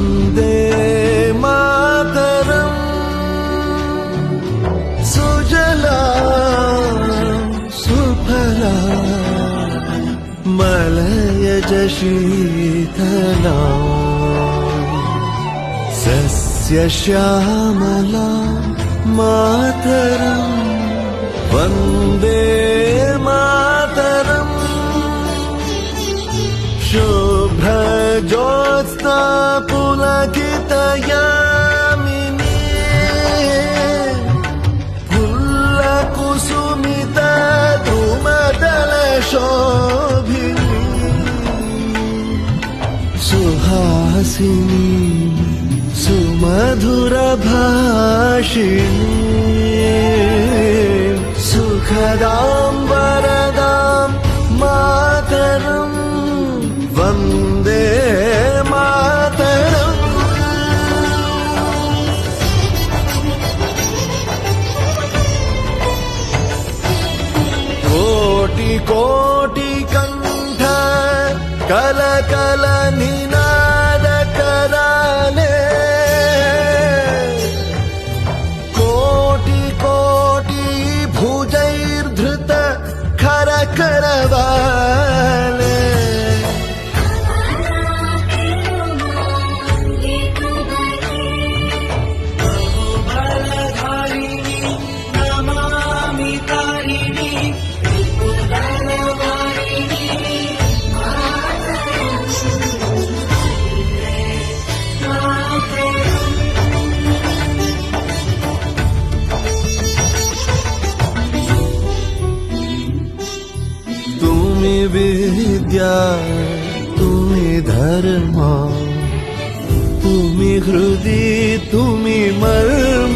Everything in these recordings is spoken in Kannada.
वन्दे मातरम् सुजला सुफला मलयज शीतला सस्यश्यामला मातरम् वन्दे मातरम् शुभ्रज्योत्स्ना पुलकितयामिनी फुल्लकुसुमिता द्रुमदलशोभिनी सुहासिनी सुमधुरभाषिणी सुखदां वरदां मातरम् वन्दे मातरम्। कोटि कोटि कंठ कल कल निनाद कराले कोटि कोटि भुजैर्धृत खर करवाले तुम्ही विद्या तुम्ही धर्म तुम्ही हृदय तुम्ही मर्म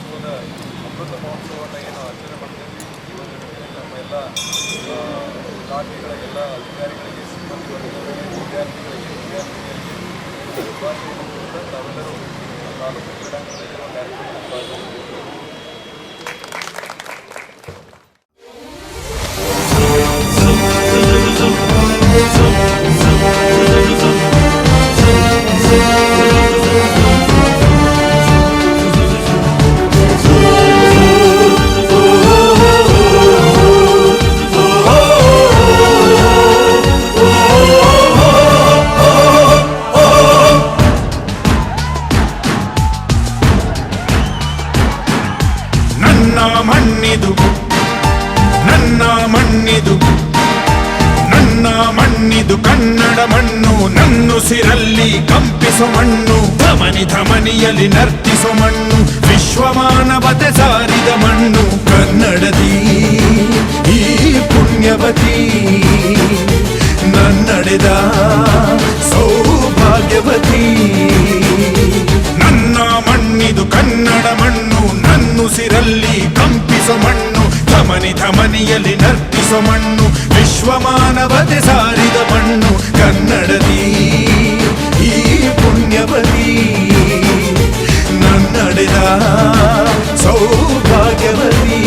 ಮಹೋತ್ಸವದ ಅಮೃತ ಮಹೋತ್ಸವವನ್ನು ಏನು ಆಚರಣೆ ಮಾಡ್ತೀವಿ ಈ ಒಂದು ನಿಟ್ಟಿನಲ್ಲಿ ನಮ್ಮ ಎಲ್ಲ ಇಲಾಖೆಗಳ ಎಲ್ಲ ಅಧಿಕಾರಿಗಳಿಗೆ ಸಿಬ್ಬಂದಿ ವರ್ಗದವರಿಗೆ ವಿದ್ಯಾರ್ಥಿಗಳಿಗೆ ಶುಭಾಶಯವನ್ನು ಕೂಡ ತಾವೆಲ್ಲರೂ ತಾಲೂಕು ಕ್ರೀಡಾಂಗಣದಲ್ಲಿರುವ ಕಾರ್ಯಕ್ರಮದಲ್ಲಿ ಭಾಗವಹಿಸಬೇಕು. ಮಣ್ಣಿದು ಕನ್ನಡ ಮಣ್ಣು ನನ್ನುಸಿರಲ್ಲಿ ಕಂಪಿಸೋ ಮಣ್ಣು ಧಮನಿ ಧಮನಿಯಲ್ಲಿ ನರ್ತಿಸೋ ಮಣ್ಣು ವಿಶ್ವಮಾನವತೆ ಸಾರಿದ ಮಣ್ಣು ಕನ್ನಡದಿ ಈ ಪುಣ್ಯವತಿ ನನ್ನಡೆದ ಸೌಭಾಗ್ಯವತಿ ನನ್ನ ಮಣ್ಣಿದು ಕನ್ನಡ ಮಣ್ಣು ನನ್ನುಸಿರಲ್ಲಿ ಕಂಪಿಸೋ ಮಣ್ಣು ಧಮನಿ ಧಮನಿಯಲ್ಲಿ ನರ್ತಿಸೋ ಮಣ್ಣು ವಿಶ್ವಮಾನವತೆ ಸಾರಿದ ಮಣ್ಣು ಕನ್ನಡದಿ ಈ ಪುಣ್ಯವತಿ ನನ್ನಡೆದ ಸೌಭಾಗ್ಯವತಿ.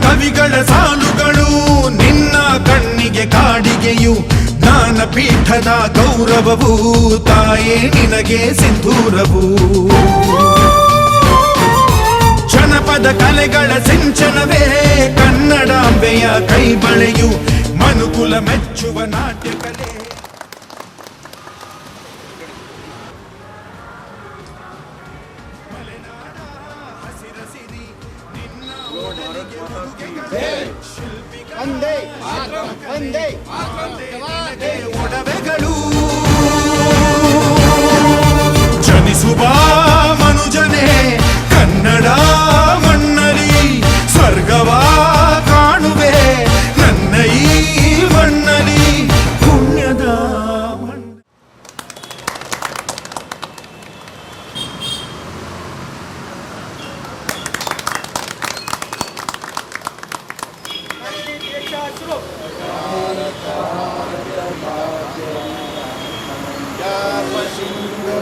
ಕವಿಗಳ ಸಾಲುಗಳು ನಿನ್ನ ಕಣ್ಣಿಗೆ ಕಾಡಿಗೆಯು ಜ್ಞಾನಪೀಠದ ಗೌರವವು ತಾಯೇ ನಿನಗೆ ಸಿಂಧೂರವು ಜನಪದ ಕಲೆಗಳ ಸಿಂಚನವೇ ಕನ್ನಡಾಂಬೆಯ ಕೈಬಳೆಯು ಮನುಕುಲ ಮೆಚ್ಚುವ ನಾಟ್ಯ ಕಲೆ. ಒಡವೆಗಳು ಜನಿಸುವ ಮನುಜನೇ ಕನ್ನಡ ಮಣ್ಣಲಿ ಸ್ವರ್ಗವ ಕಾಣುವೆ ನನ್ನ ಈ ಮಣ್ಣಲಿ ಪುಣ್ಯದ ಮಣ್ಣು.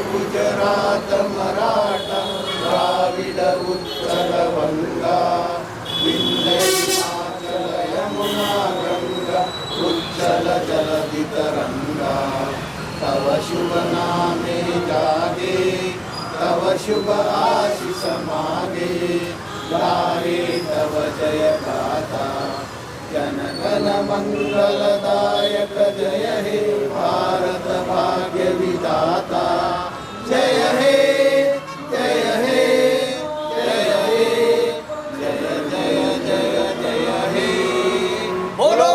ಗುಜರಾತ ಮರಾಠ ದ್ರಾವಿಡ ಉತ್ತರ ವಂಗ ವಿಂಧ್ಯ ಹಿಮಾಚಲ ಯಮುನಾ ಗಂಗಾ ಉಜ್ಜಲ ಜಲಧಿ ತರಂಗಾ ತವ ಶುಭ ನಾಮೆ ಜಾಗೆ ತವ ಶುಭ ಆಶಿಷ ಮಾಗೆ ಗಾರೆ ತವ ಜಯ गाथा जन गण मंगलदायक जय हे भारत भाग्य विधाता जय हे जय हे जय हे जय जय जय जय हे। बोलो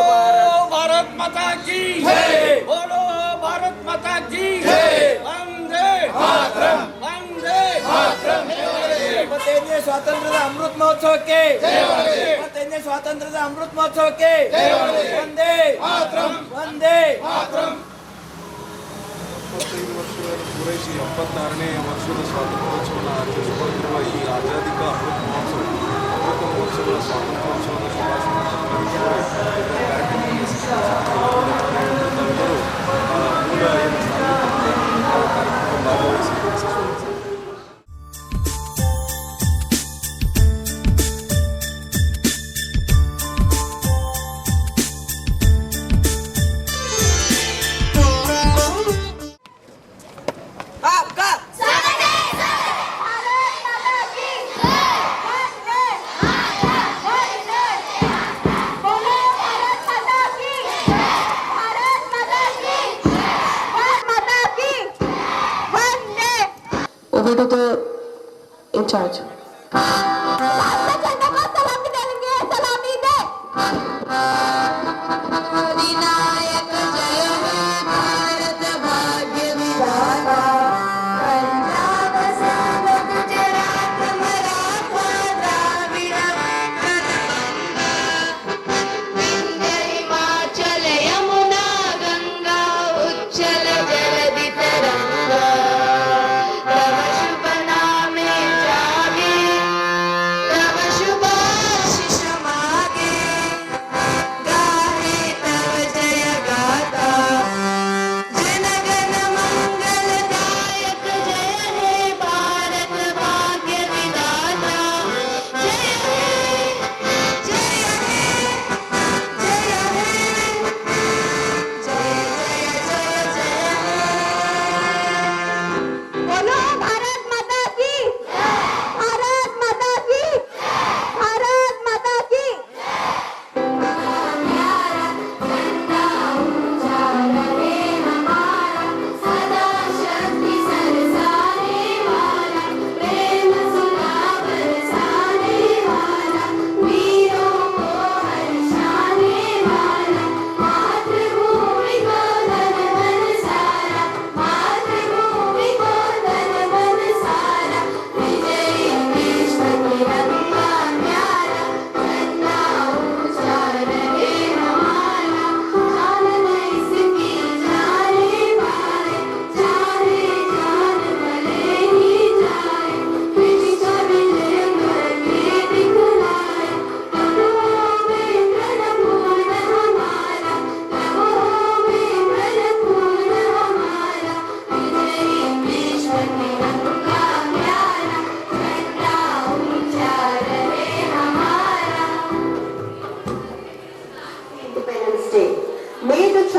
भारत माता की जय, बोलो भारत माता की जय, वंदे मातरम, वंदे मातरम। स्वातंत्र्य अमृत महोत्सव के स्वातंत्र्य अमृत महोत्सव के वंदे मातरम, वंदे मातरम। 25 ವರ್ಷಗಳನ್ನು ಪೂರೈಸಿ 76ನೇ ವರ್ಷದ ಸ್ವಾತಂತ್ರ್ಯೋತ್ಸವವನ್ನು ಆಚರಿಸಿಕೊಳ್ಳುತ್ತಿರುವ ಈ ಆಜಾದಿ ಕಾ ಅಮೃತ ಮಹೋತ್ಸವದ ಸ್ವಾತಂತ್ರ್ಯೋತ್ಸವದ Over to the in charge.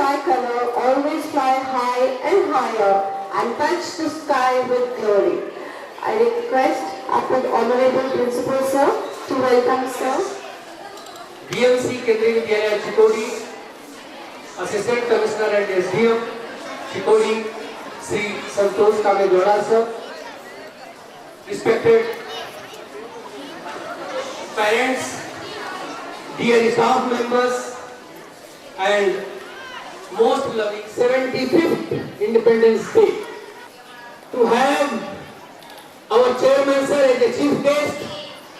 tricolor always fly high and higher and touch the sky with glory. I request our Honorable Principal Sir to welcome Sir. BMC केंद्रीय विद्यालय Chikodi, Assistant Commissioner and SDM Chikodi Shri Santosh Kamegowda sir, respected parents, dear staff members, and most loving 75th Independence Day. To have our chairman sir as the chief guest,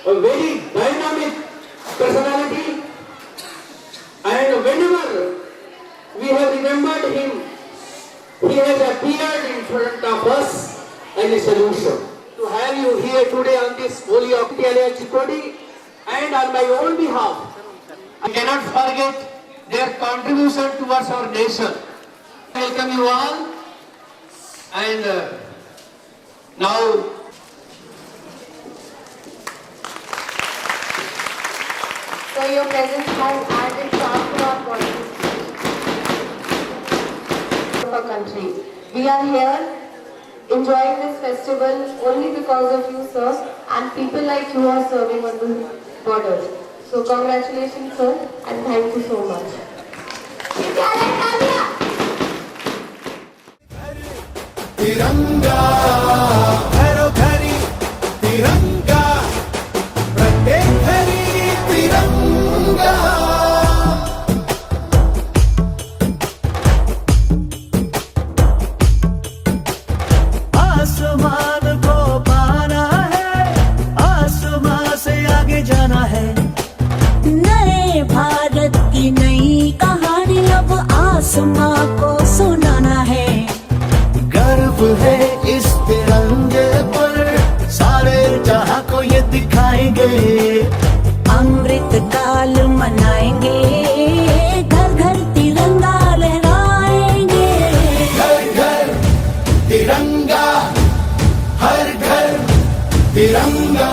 a very dynamic personality, and whenever we have remembered him, he has appeared in front of us as a solution. To have you here today on this holy Vidyalaya Chikodi, and on my own behalf, I cannot forget their contribution towards our nation. I welcome you all, and now So your presence has added charm to our politics of our country. We are here enjoying this festival only because of you, sir, and people like you are serving on the borders. So congratulations, sir, and thank you so much. तिरंगा घरोघरी तिरंगा प्रत्येक घरी तिरंगा आसमान को पाना है, आसमान से आगे जाना है। नए भारत की नई कहानी अब आसमां को सुनाना है। गर्व है इस तिरंगे पर, सारे जहां को ये दिखाएंगे। अमृत काल मनाएंगे, घर घर तिरंगा लहराएंगे। घर घर तिरंगा, हर घर तिरंगा।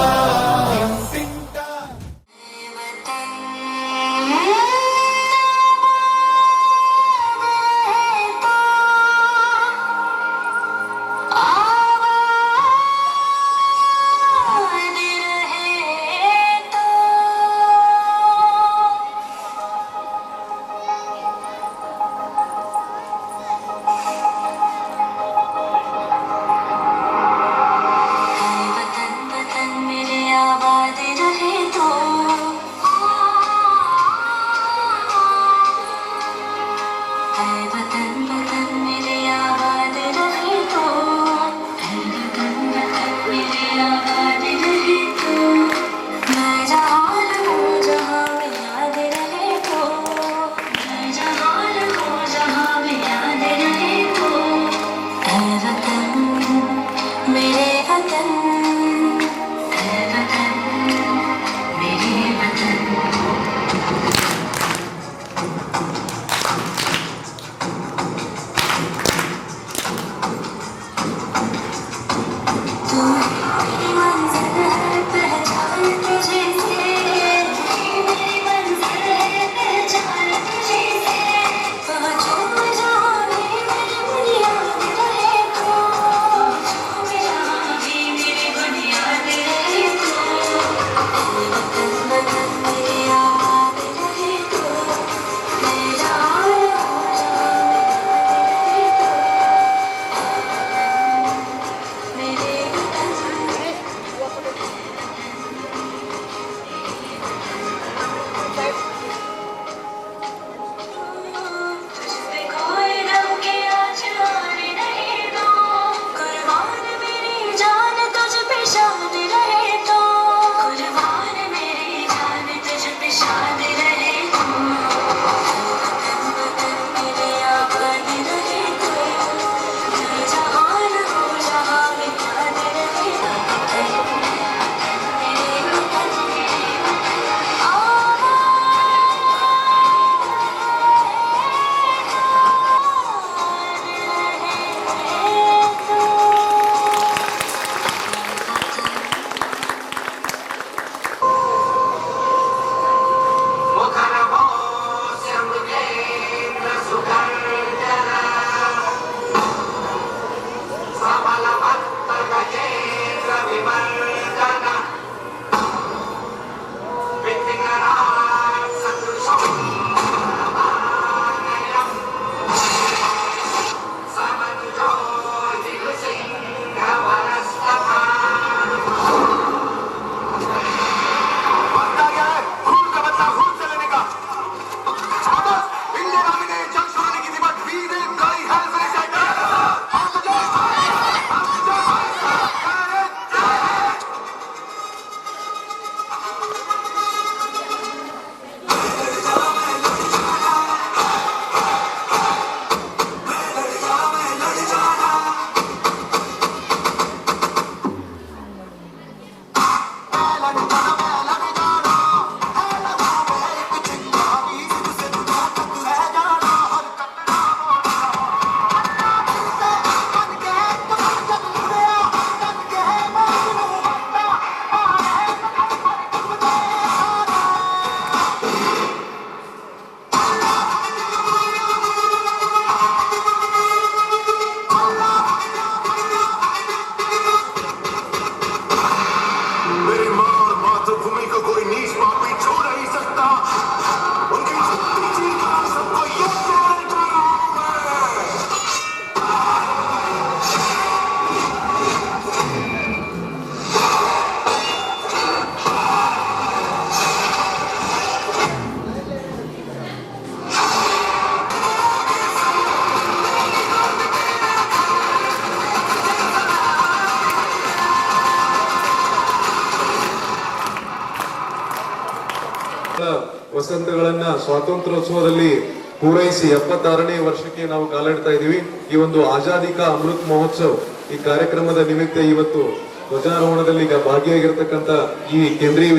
ವಸಂತಗಳನ್ನ ಸ್ವಾತಂತ್ರ್ಯೋತ್ಸವದಲ್ಲಿ ಪೂರೈಸಿ 76ನೇ ವರ್ಷಕ್ಕೆ ನಾವು ಕಾಲಿಡ್ತಾ ಇದೀವಿ. ಈ ಒಂದು ಆಜಾದಿ ಕಾ ಅಮೃತ್ ಮಹೋತ್ಸವ್ ಈ ಕಾರ್ಯಕ್ರಮದ ನಿಮಿತ್ತ ಇವತ್ತು ಧ್ವಜಾರೋಹಣದಲ್ಲಿ ಈಗ ಭಾಗಿಯಾಗಿರ್ತಕ್ಕಂಥ ಈ ಕೇಂದ್ರೀಯ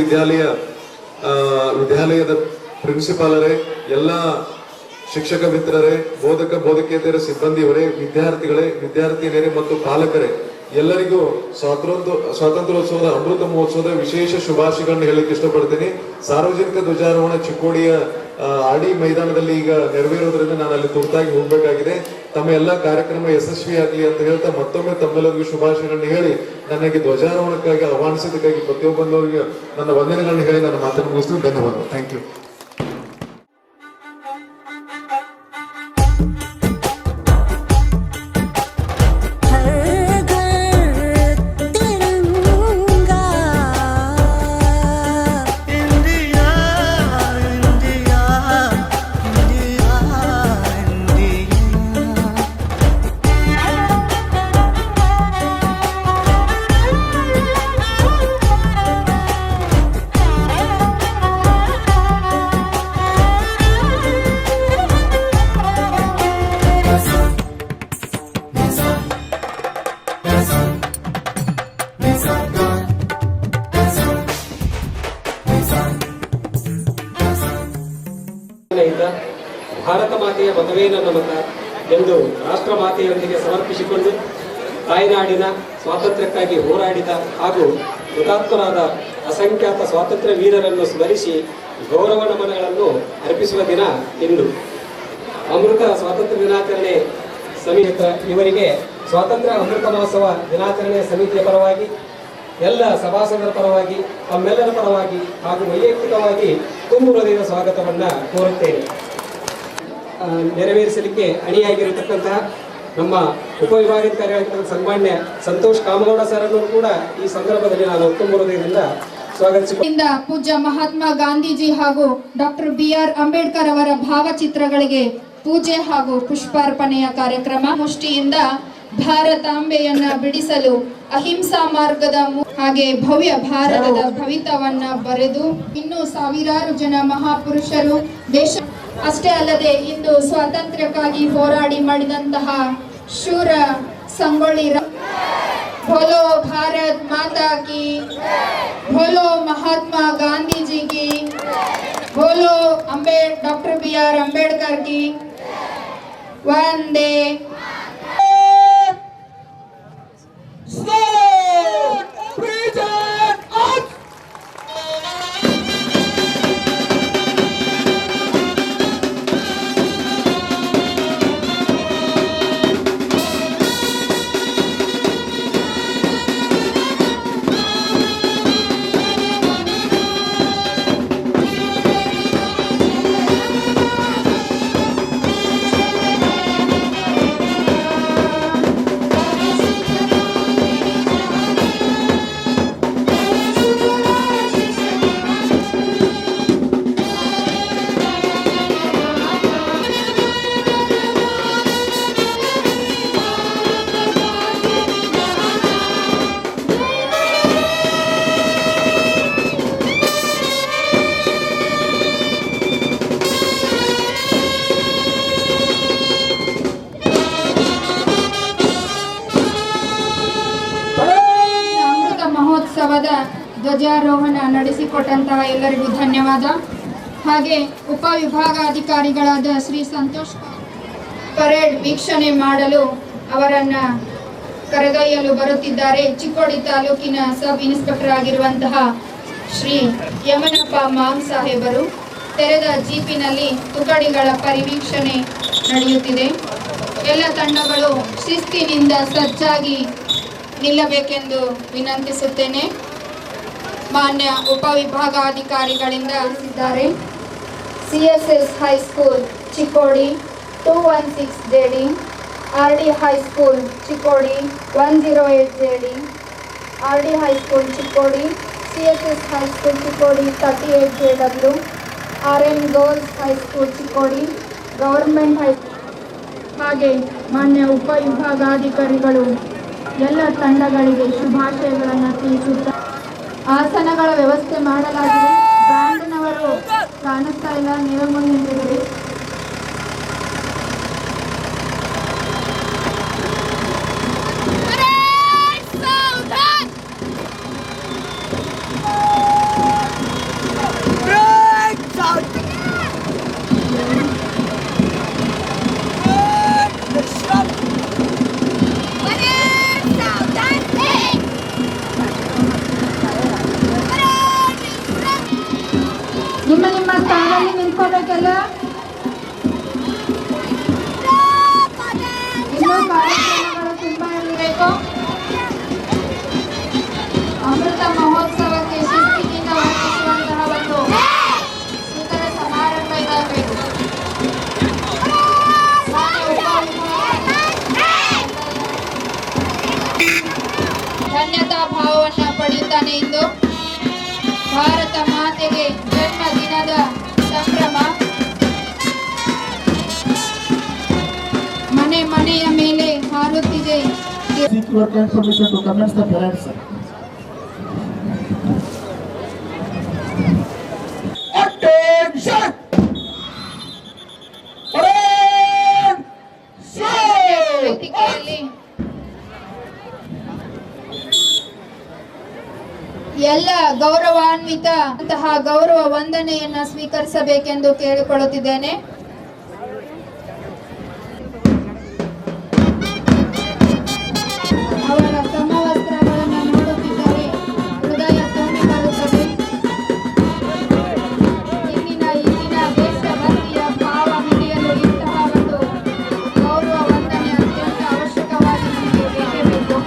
ವಿದ್ಯಾಲಯದ ಪ್ರಿನ್ಸಿಪಾಲರೇ, ಎಲ್ಲ ಶಿಕ್ಷಕ ಮಿತ್ರರೇ, ಬೋಧಕೇತರ ಸಿಬ್ಬಂದಿಯವರೇ, ವಿದ್ಯಾರ್ಥಿನಿಯರೇ ಮತ್ತು ಪಾಲಕರೇ ಎಲ್ಲರಿಗೂ ಸ್ವಾತಂತ್ರ್ಯೋತ್ಸವದ ಅಮೃತ ಮಹೋತ್ಸವದ ವಿಶೇಷ ಶುಭಾಶಯಗಳನ್ನು ಹೇಳಲಿಕ್ಕೆ ಇಷ್ಟಪಡ್ತೀನಿ. ಸಾರ್ವಜನಿಕ ಧ್ವಜಾರೋಹಣ ಚಿಕ್ಕೋಡಿಯ ಆಡಿ ಮೈದಾನದಲ್ಲಿ ಈಗ ನೆರವೇರೋದ್ರಿಂದ ನಾನು ಅಲ್ಲಿ ತುರ್ತಾಗಿ ಹೋಗ್ಬೇಕಾಗಿದೆ. ತಮ್ಮ ಎಲ್ಲ ಕಾರ್ಯಕ್ರಮ ಯಶಸ್ವಿಯಾಗಲಿ ಅಂತ ಹೇಳ್ತಾ ಮತ್ತೊಮ್ಮೆ ತಮ್ಮೆಲ್ಲರಿಗೂ ಶುಭಾಶಯಗಳನ್ನು ಹೇಳಿ ನನಗೆ ಧ್ವಜಾರೋಹಣಕ್ಕಾಗಿ ಆಹ್ವಾನಿಸಿದ್ದಕ್ಕಾಗಿ ಪ್ರತಿಯೊಬ್ಬರಿಗೆ ನನ್ನ ವಂದನೆಗಳನ್ನು ಹೇಳಿ ನನ್ನ ಮಾತನ್ನು ಮುಗಿಸ್ತೀನಿ. ಧನ್ಯವಾದ. Thank you. ಭಾರತ ಮಾತೆಯ ಮತವೇ ನನ್ನ ಮತ ಎಂದು ರಾಷ್ಟ್ರ ಮಾತೆಯೊಂದಿಗೆ ಸಮರ್ಪಿಸಿಕೊಂಡು ತಾಯ್ನಾಡಿನ ಸ್ವಾತಂತ್ರ್ಯಕ್ಕಾಗಿ ಹೋರಾಡಿದ ಹಾಗೂ ಹುತಾತ್ಮರಾದ ಅಸಂಖ್ಯಾತ ಸ್ವಾತಂತ್ರ್ಯ ವೀರರನ್ನು ಸ್ಮರಿಸಿ ಗೌರವ ನಮನಗಳನ್ನು ಅರ್ಪಿಸುವ ದಿನ ಇಂದು. ಅಮೃತ ಸ್ವಾತಂತ್ರ್ಯ ದಿನಾಚರಣೆ ಸಮಿತಿ ಇವರಿಗೆ ಸ್ವಾತಂತ್ರ್ಯ ಅಮೃತ ಮಹೋತ್ಸವ ದಿನಾಚರಣೆ ಸಮಿತಿಯ ಪರವಾಗಿ, ಎಲ್ಲ ಸಭಾಸದರ ಪರವಾಗಿ, ತಮ್ಮೆಲ್ಲರ ಪರವಾಗಿ ಹಾಗೂ ವೈಯಕ್ತಿಕವಾಗಿ ತುಂಬು ಹೃದಯದ ಸ್ವಾಗತವನ್ನು ಕೋರುತ್ತೇನೆ. ನೆರವೇರಿಸಲಿಕ್ಕೆ ಅಣಿಯಾಗಿರತಕ್ಕಂತಹ ನಮ್ಮ ಉಪವಿಭಾಗಾಧಿಕಾರಿಯಾಗಿರ್ತಕ್ಕಂಥ ಸನ್ಮಾನ್ಯ ಸಂತೋಷ್ ಕಾಮಗೌಡ ಸರ್ ಅನ್ನು ಕೂಡ ಈ ಸಂದರ್ಭದಲ್ಲಿ ನಾನು ತುಂಬ ಹೃದಯದಿಂದ ಸ್ವಾಗತಿಸಿಕೊಂಡು ಪೂಜ್ಯ ಮಹಾತ್ಮ ಗಾಂಧೀಜಿ ಹಾಗೂ ಡಾಕ್ಟರ್ BR ಅಂಬೇಡ್ಕರ್ ಅವರ ಭಾವಚಿತ್ರಗಳಿಗೆ ಪೂಜೆ ಹಾಗೂ ಪುಷ್ಪಾರ್ಪಣೆಯ ಕಾರ್ಯಕ್ರಮ. ಮುಷ್ಟಿಯಿಂದ ಭಾರತಾಂಬೆಯನ್ನ ಬಿಡಿಸಲು ಅಹಿಂಸಾ ಮಾರ್ಗದ ಹಾಗೆ ಭವ್ಯ ಭಾರತದ ಭವಿತವನ್ನ ಬರೆದು ಇನ್ನು ಸಾವಿರಾರು ಜನ ಮಹಾಪುರುಷರು ದೇಶ ಅಷ್ಟೇ ಅಲ್ಲದೆ ಇಂದು ಸ್ವಾತಂತ್ರ್ಯಕ್ಕಾಗಿ ಹೋರಾಡಿ ಮಾಡಿದಂತಹ ಶೂರ ಸಂಗೊಳ್ಳಿ बोलो भारत माता की, बोलो महात्मा गांधी जी की, बोलो डॉक्टर BR अंबेडकर की, वंदे ಧ್ವಜಾರೋಹಣ ನಡೆಸಿಕೊಟ್ಟಂತಹ ಎಲ್ಲರಿಗೂ ಧನ್ಯವಾದ. ಹಾಗೆ ಉಪವಿಭಾಗಾಧಿಕಾರಿಗಳಾದ ಶ್ರೀ ಸಂತೋಷ್ ಪರೇಡ್ ವೀಕ್ಷಣೆ ಮಾಡಲು ಅವರನ್ನ ಕರೆದೊಯ್ಯಲು ಬರುತ್ತಿದ್ದಾರೆ. ಚಿಕ್ಕೋಡಿ ತಾಲೂಕಿನ ಸಬ್ ಇನ್ಸ್ಪೆಕ್ಟರ್ ಆಗಿರುವಂತಹ ಶ್ರೀ ಯಮನಪ್ಪ ಮಾಮ್ ಸಾಹೇಬರು. ತೆರೆದ ಜೀಪಿನಲ್ಲಿ ತುಕಡಿಗಳ ಪರಿವೀಕ್ಷಣೆ ನಡೆಯುತ್ತಿದೆ. ಎಲ್ಲ ತಂಡಗಳು ಶಿಸ್ತಿನಿಂದ ಸಜ್ಜಾಗಿ ನಿಲ್ಲಬೇಕೆಂದು ವಿನಂತಿಸುತ್ತೇನೆ. ಮಾನ್ಯ ಉಪವಿಭಾಗಾಧಿಕಾರಿಗಳಿಂದ ಇದ್ದಾರೆ. CSS high school Chikkodi 216 JD, RD high school Chikkodi 108 JD, RD high school Chikkodi, CSS high school Chikkodi 38 JW, RN girls high school Chikkodi, government high school. ಹಾಗೆ ಮಾನ್ಯ ಉಪವಿಭಾಗಾಧಿಕಾರಿಗಳು ಎಲ್ಲ ತಂಡಗಳಿಗೆ ಶುಭಾಶಯಗಳನ್ನು ತಿಳಿಸುತ್ತಾರೆ. ಆಸನಗಳ ವ್ಯವಸ್ಥೆ ಮಾಡಲಾಗಿದೆ. ಬ್ಯಾಂಡ್ನವರು ಕಾಣಿಸ್ತಾ ಇಲ್ಲ, ನೀವೇ ಮುಂದೆ ನಿಂತಿದ್ದೀರಿ. ನಿಮ್ಮ ನಿಮ್ಮ ಸ್ಥಾನದಲ್ಲಿ ನಿಂತ್ಕೋಬೇಕಲ್ಲ. ಇನ್ನೂ ಕಾರ್ಯಕ್ರಮಗಳು ತುಂಬಾ ಇರಬೇಕು. ಅಮೃತ ಮಹೋತ್ಸವಕ್ಕೆ ಶಿಸ್ತಿನಿಂದ ವರ್ತಿಸುವಂತಹ ಒಂದು ಸುಂದರ ಸಮಾರಂಭ ಇರಬೇಕು. ಧನ್ಯತಾ ಭಾವವನ್ನ ಪಡೆಯುತ್ತಾನೆ ಇಂದು. ಭಾರತ ಮಾತೆಗೆ ಜನ್ಮ ದಿನದ ಸಂಭ್ರಮ ಮನೆ ಮನೆಯ ಮೇಲೆ ಹಾರುತ್ತಿದೆ. Seek your kind permission to commence the parade, sir. Attention! Parade! ವೇದಿಕೆಯಲ್ಲಿ ಎಲ್ಲ ಗೌರವಾನ್ವಿತ ಅಂತಹ ಗೌರವ ವಂದನೆಯನ್ನ ಸ್ವೀಕರಿಸಬೇಕೆಂದು ಕೇಳಿಕೊಳ್ಳುತ್ತಿದ್ದೇನೆ. ಅವರ ಸಮವಸ್ತ್ರಗಳನ್ನು ನೋಡುತ್ತಿದ್ದರೆ ಹೃದಯ ತುಂಬಿ ಬರುತ್ತದೆ. ಇಂದಿನ ದೇಶಭಕ್ತಿಯ ಭಾವ ಹಿಡಿಯಲು ಇಂತಹ ಒಂದು ಗೌರವ ವಂದನೆ ಅತ್ಯಂತ ಅವಶ್ಯಕವಾಗಿ ನಮಗೆ ಬೇಕೇ ಬೇಕು.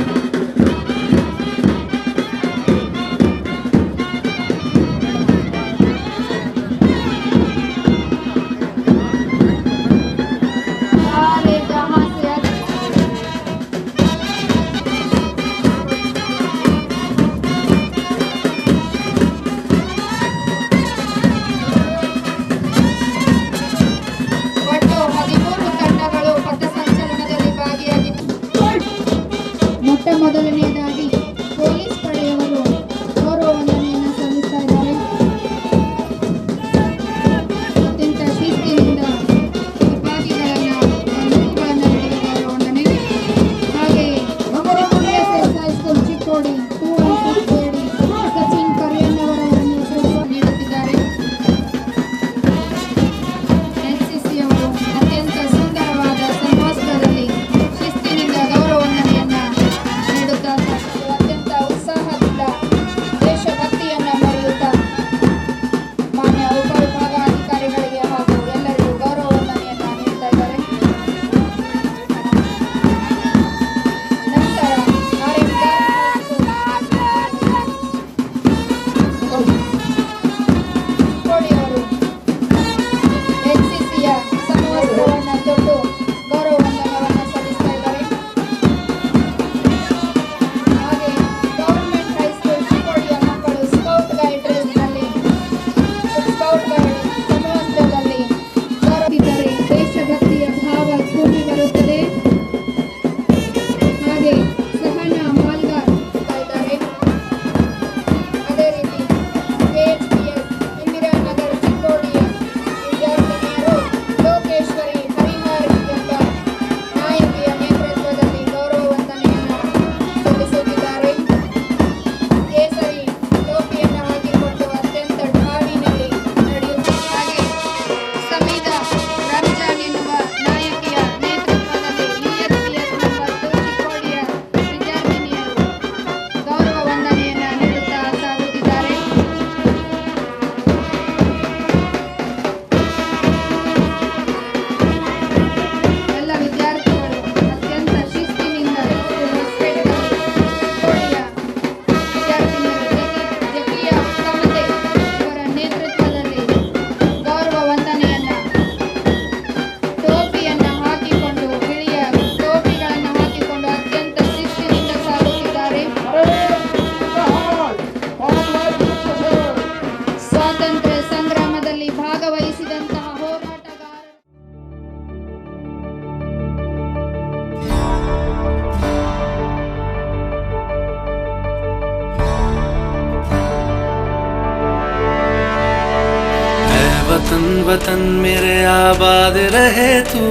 वतन वतन मेरे आबाद रहे तू,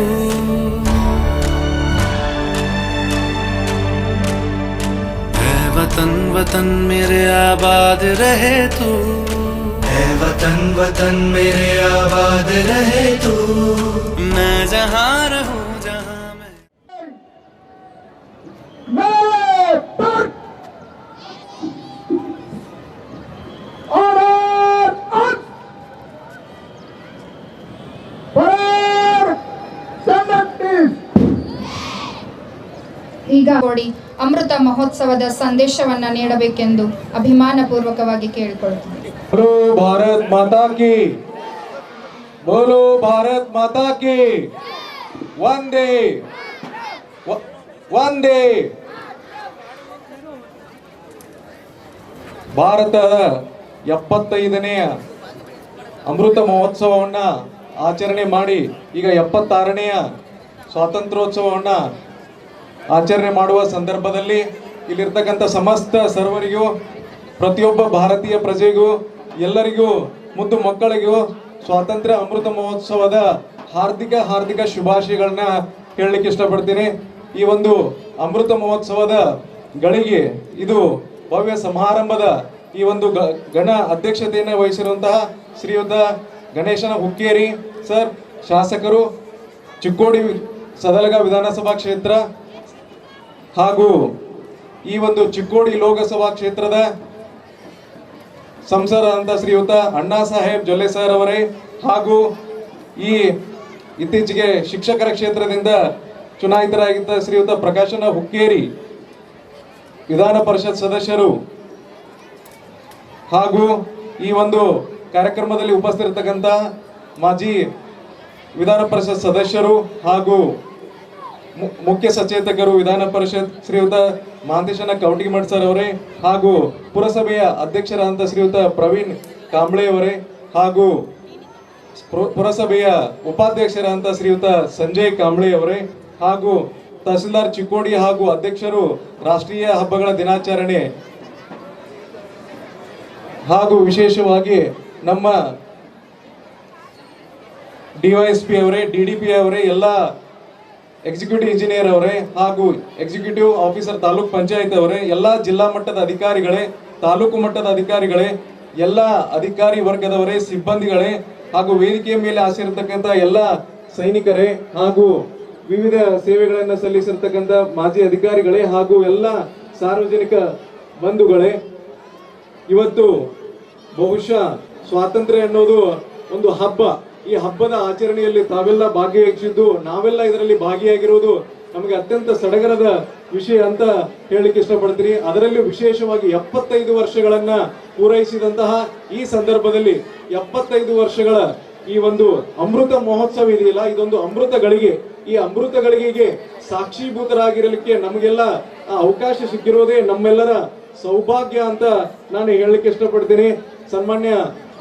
ऐ वतन वतन मेरे आबाद रहे तू, ऐ वतन वतन मेरे आबाद रहे तू। मैं जहाँ रहूं जहाँ मैं ಈಗ ಕೊಡಿ ಅಮೃತ ಮಹೋತ್ಸವದ ಸಂದೇಶವನ್ನ ನೀಡಬೇಕೆಂದು ಅಭಿಮಾನಪೂರ್ವಕವಾಗಿ ಕೇಳಿಕೊಳ್ಳುತ್ತೇನೆ. बोलो भारत माता की, बोलो भारत माता की, वंदे वंदे। ಭಾರತದ 75ನೇ ಅಮೃತ ಮಹೋತ್ಸವವನ್ನು ಆಚರಣೆ ಮಾಡಿ ಈಗ 76ನೇ ಸ್ವಾತಂತ್ರ್ಯೋತ್ಸವವನ್ನು ಆಚರಣೆ ಮಾಡುವ ಸಂದರ್ಭದಲ್ಲಿ ಇಲ್ಲಿರ್ತಕ್ಕಂಥ ಸಮಸ್ತ ಸರ್ವರಿಗೂ, ಪ್ರತಿಯೊಬ್ಬ ಭಾರತೀಯ ಪ್ರಜೆಗೂ, ಎಲ್ಲರಿಗೂ, ಮುದ್ದು ಮಕ್ಕಳಿಗೂ ಸ್ವಾತಂತ್ರ್ಯ ಅಮೃತ ಮಹೋತ್ಸವದ ಹಾರ್ದಿಕ ಶುಭಾಶಯಗಳನ್ನ ಹೇಳಲಿಕ್ಕೆ ಇಷ್ಟಪಡ್ತೀನಿ. ಈ ಒಂದು ಅಮೃತ ಮಹೋತ್ಸವದ ಗಳಿಗೆ ಇದು ಭವ್ಯ ಸಮಾರಂಭದ ಈ ಒಂದು ಗಣ ಅಧ್ಯಕ್ಷತೆಯನ್ನು ವಹಿಸಿರುವಂತಹ ಶ್ರೀಯುತ ಗಣೇಶನ ಹುಕ್ಕೇರಿ ಸರ್, ಶಾಸಕರು, ಚಿಕ್ಕೋಡಿ ಸದಲಗ ವಿಧಾನಸಭಾ ಕ್ಷೇತ್ರ ಹಾಗೂ ಈ ಒಂದು ಚಿಕ್ಕೋಡಿ ಲೋಕಸಭಾ ಕ್ಷೇತ್ರದ ಸಂಸದರಾದಂಥ ಶ್ರೀಯುತ ಅಣ್ಣಾ ಸಾಹೇಬ್ ಜೊಲ್ಲೆ ಸರ್ ಅವರೇ, ಹಾಗೂ ಈ ಇತ್ತೀಚೆಗೆ ಶಿಕ್ಷಕರ ಕ್ಷೇತ್ರದಿಂದ ಚುನಾಯಿತರಾಗಿದ್ದ ಶ್ರೀಯುತ ಪ್ರಕಾಶನ ಹುಕ್ಕೇರಿ ವಿಧಾನ ಪರಿಷತ್ ಸದಸ್ಯರು, ಹಾಗೂ ಈ ಒಂದು ಕಾರ್ಯಕ್ರಮದಲ್ಲಿ ಉಪಸ್ಥಿತರಿರ್ತಕ್ಕಂಥ ಮಾಜಿ ವಿಧಾನ ಪರಿಷತ್ ಸದಸ್ಯರು ಹಾಗೂ ಮುಖ್ಯ ಸಚೇತಕರು ವಿಧಾನ ಪರಿಷತ್ ಶ್ರೀಯುತ ಮಹಾಂತೇಶನ ಕವಟಿಮಠ್ ಸರ್ ಅವರೇ, ಹಾಗೂ ಪುರಸಭೆಯ ಅಧ್ಯಕ್ಷರಾದಂಥ ಶ್ರೀಯುತ ಪ್ರವೀಣ್ ಕಾಂಬ್ಳೆ ಅವರೇ, ಹಾಗೂ ಪುರಸಭೆಯ ಉಪಾಧ್ಯಕ್ಷರಾದಂಥ ಶ್ರೀಯುತ ಸಂಜಯ್ ಕಾಂಬ್ಳೆ ಅವರೇ, ಹಾಗೂ ತಹಸೀಲ್ದಾರ್ ಚಿಕ್ಕೋಡಿ ಹಾಗೂ ಅಧ್ಯಕ್ಷರು ರಾಷ್ಟ್ರೀಯ ಹಬ್ಬಗಳ ದಿನಾಚರಣೆ, ಹಾಗೂ ವಿಶೇಷವಾಗಿ ನಮ್ಮ ಡಿವೈಎಸ್ಪಿ ಅವರೇ, ಡಿಡಿಪಿ ಅವರೇ, ಎಲ್ಲ ಎಕ್ಸಿಕ್ಯೂಟಿವ್ ಇಂಜಿನಿಯರ್ ಅವರೇ, ಹಾಗೂ ಎಕ್ಸಿಕ್ಯೂಟಿವ್ ಆಫೀಸರ್ ತಾಲೂಕ್ ಪಂಚಾಯತ್ ಅವರೇ, ಎಲ್ಲ ಜಿಲ್ಲಾ ಮಟ್ಟದ ಅಧಿಕಾರಿಗಳೇ, ತಾಲೂಕು ಮಟ್ಟದ ಅಧಿಕಾರಿಗಳೇ, ಎಲ್ಲ ಅಧಿಕಾರಿ ವರ್ಗದವರೇ, ಸಿಬ್ಬಂದಿಗಳೇ, ಹಾಗೂ ವೇದಿಕೆಯ ಮೇಲೆ ಆಸೀರ್ತಕ್ಕಂಥ ಎಲ್ಲ ಸೈನಿಕರೇ, ಹಾಗೂ ವಿವಿಧ ಸೇವೆಗಳನ್ನು ಸಲ್ಲಿಸಿರ್ತಕ್ಕಂಥ ಮಾಜಿ ಅಧಿಕಾರಿಗಳೇ, ಹಾಗೂ ಎಲ್ಲ ಸಾರ್ವಜನಿಕ ಬಂಧುಗಳೇ, ಇವತ್ತು ಬಹುಶಃ ಸ್ವಾತಂತ್ರ್ಯ ಅನ್ನೋದು ಒಂದು ಹಬ್ಬ. ಈ ಹಬ್ಬದ ಆಚರಣೆಯಲ್ಲಿ ತಾವೆಲ್ಲ ಭಾಗಿಯಾಗಿದ್ದು, ನಾವೆಲ್ಲ ಇದರಲ್ಲಿ ಭಾಗಿಯಾಗಿರುವುದು ನಮಗೆ ಅತ್ಯಂತ ಸಡಗರದ ವಿಷಯ ಅಂತ ಹೇಳಲಿಕ್ಕೆ ಇಷ್ಟಪಡ್ತೀನಿ. ಅದರಲ್ಲೂ ವಿಶೇಷವಾಗಿ 75 ವರ್ಷಗಳನ್ನ ಪೂರೈಸಿದಂತಹ ಈ ಸಂದರ್ಭದಲ್ಲಿ 75 ವರ್ಷಗಳ ಈ ಒಂದು ಅಮೃತ ಮಹೋತ್ಸವ ಇದೆಯಲ್ಲ, ಇದೊಂದು ಅಮೃತ ಗಳಿಗೆ. ಈ ಅಮೃತ ಗಳಿಗೆಗೆ ಸಾಕ್ಷೀಭೂತರಾಗಿರಲಿಕ್ಕೆ ನಮಗೆಲ್ಲ ಅವಕಾಶ ಸಿಕ್ಕಿರೋದೇ ನಮ್ಮೆಲ್ಲರ ಸೌಭಾಗ್ಯ ಅಂತ ನಾನು ಹೇಳಲಿಕ್ಕೆ ಇಷ್ಟಪಡ್ತೀನಿ. ಸನ್ಮಾನ್ಯ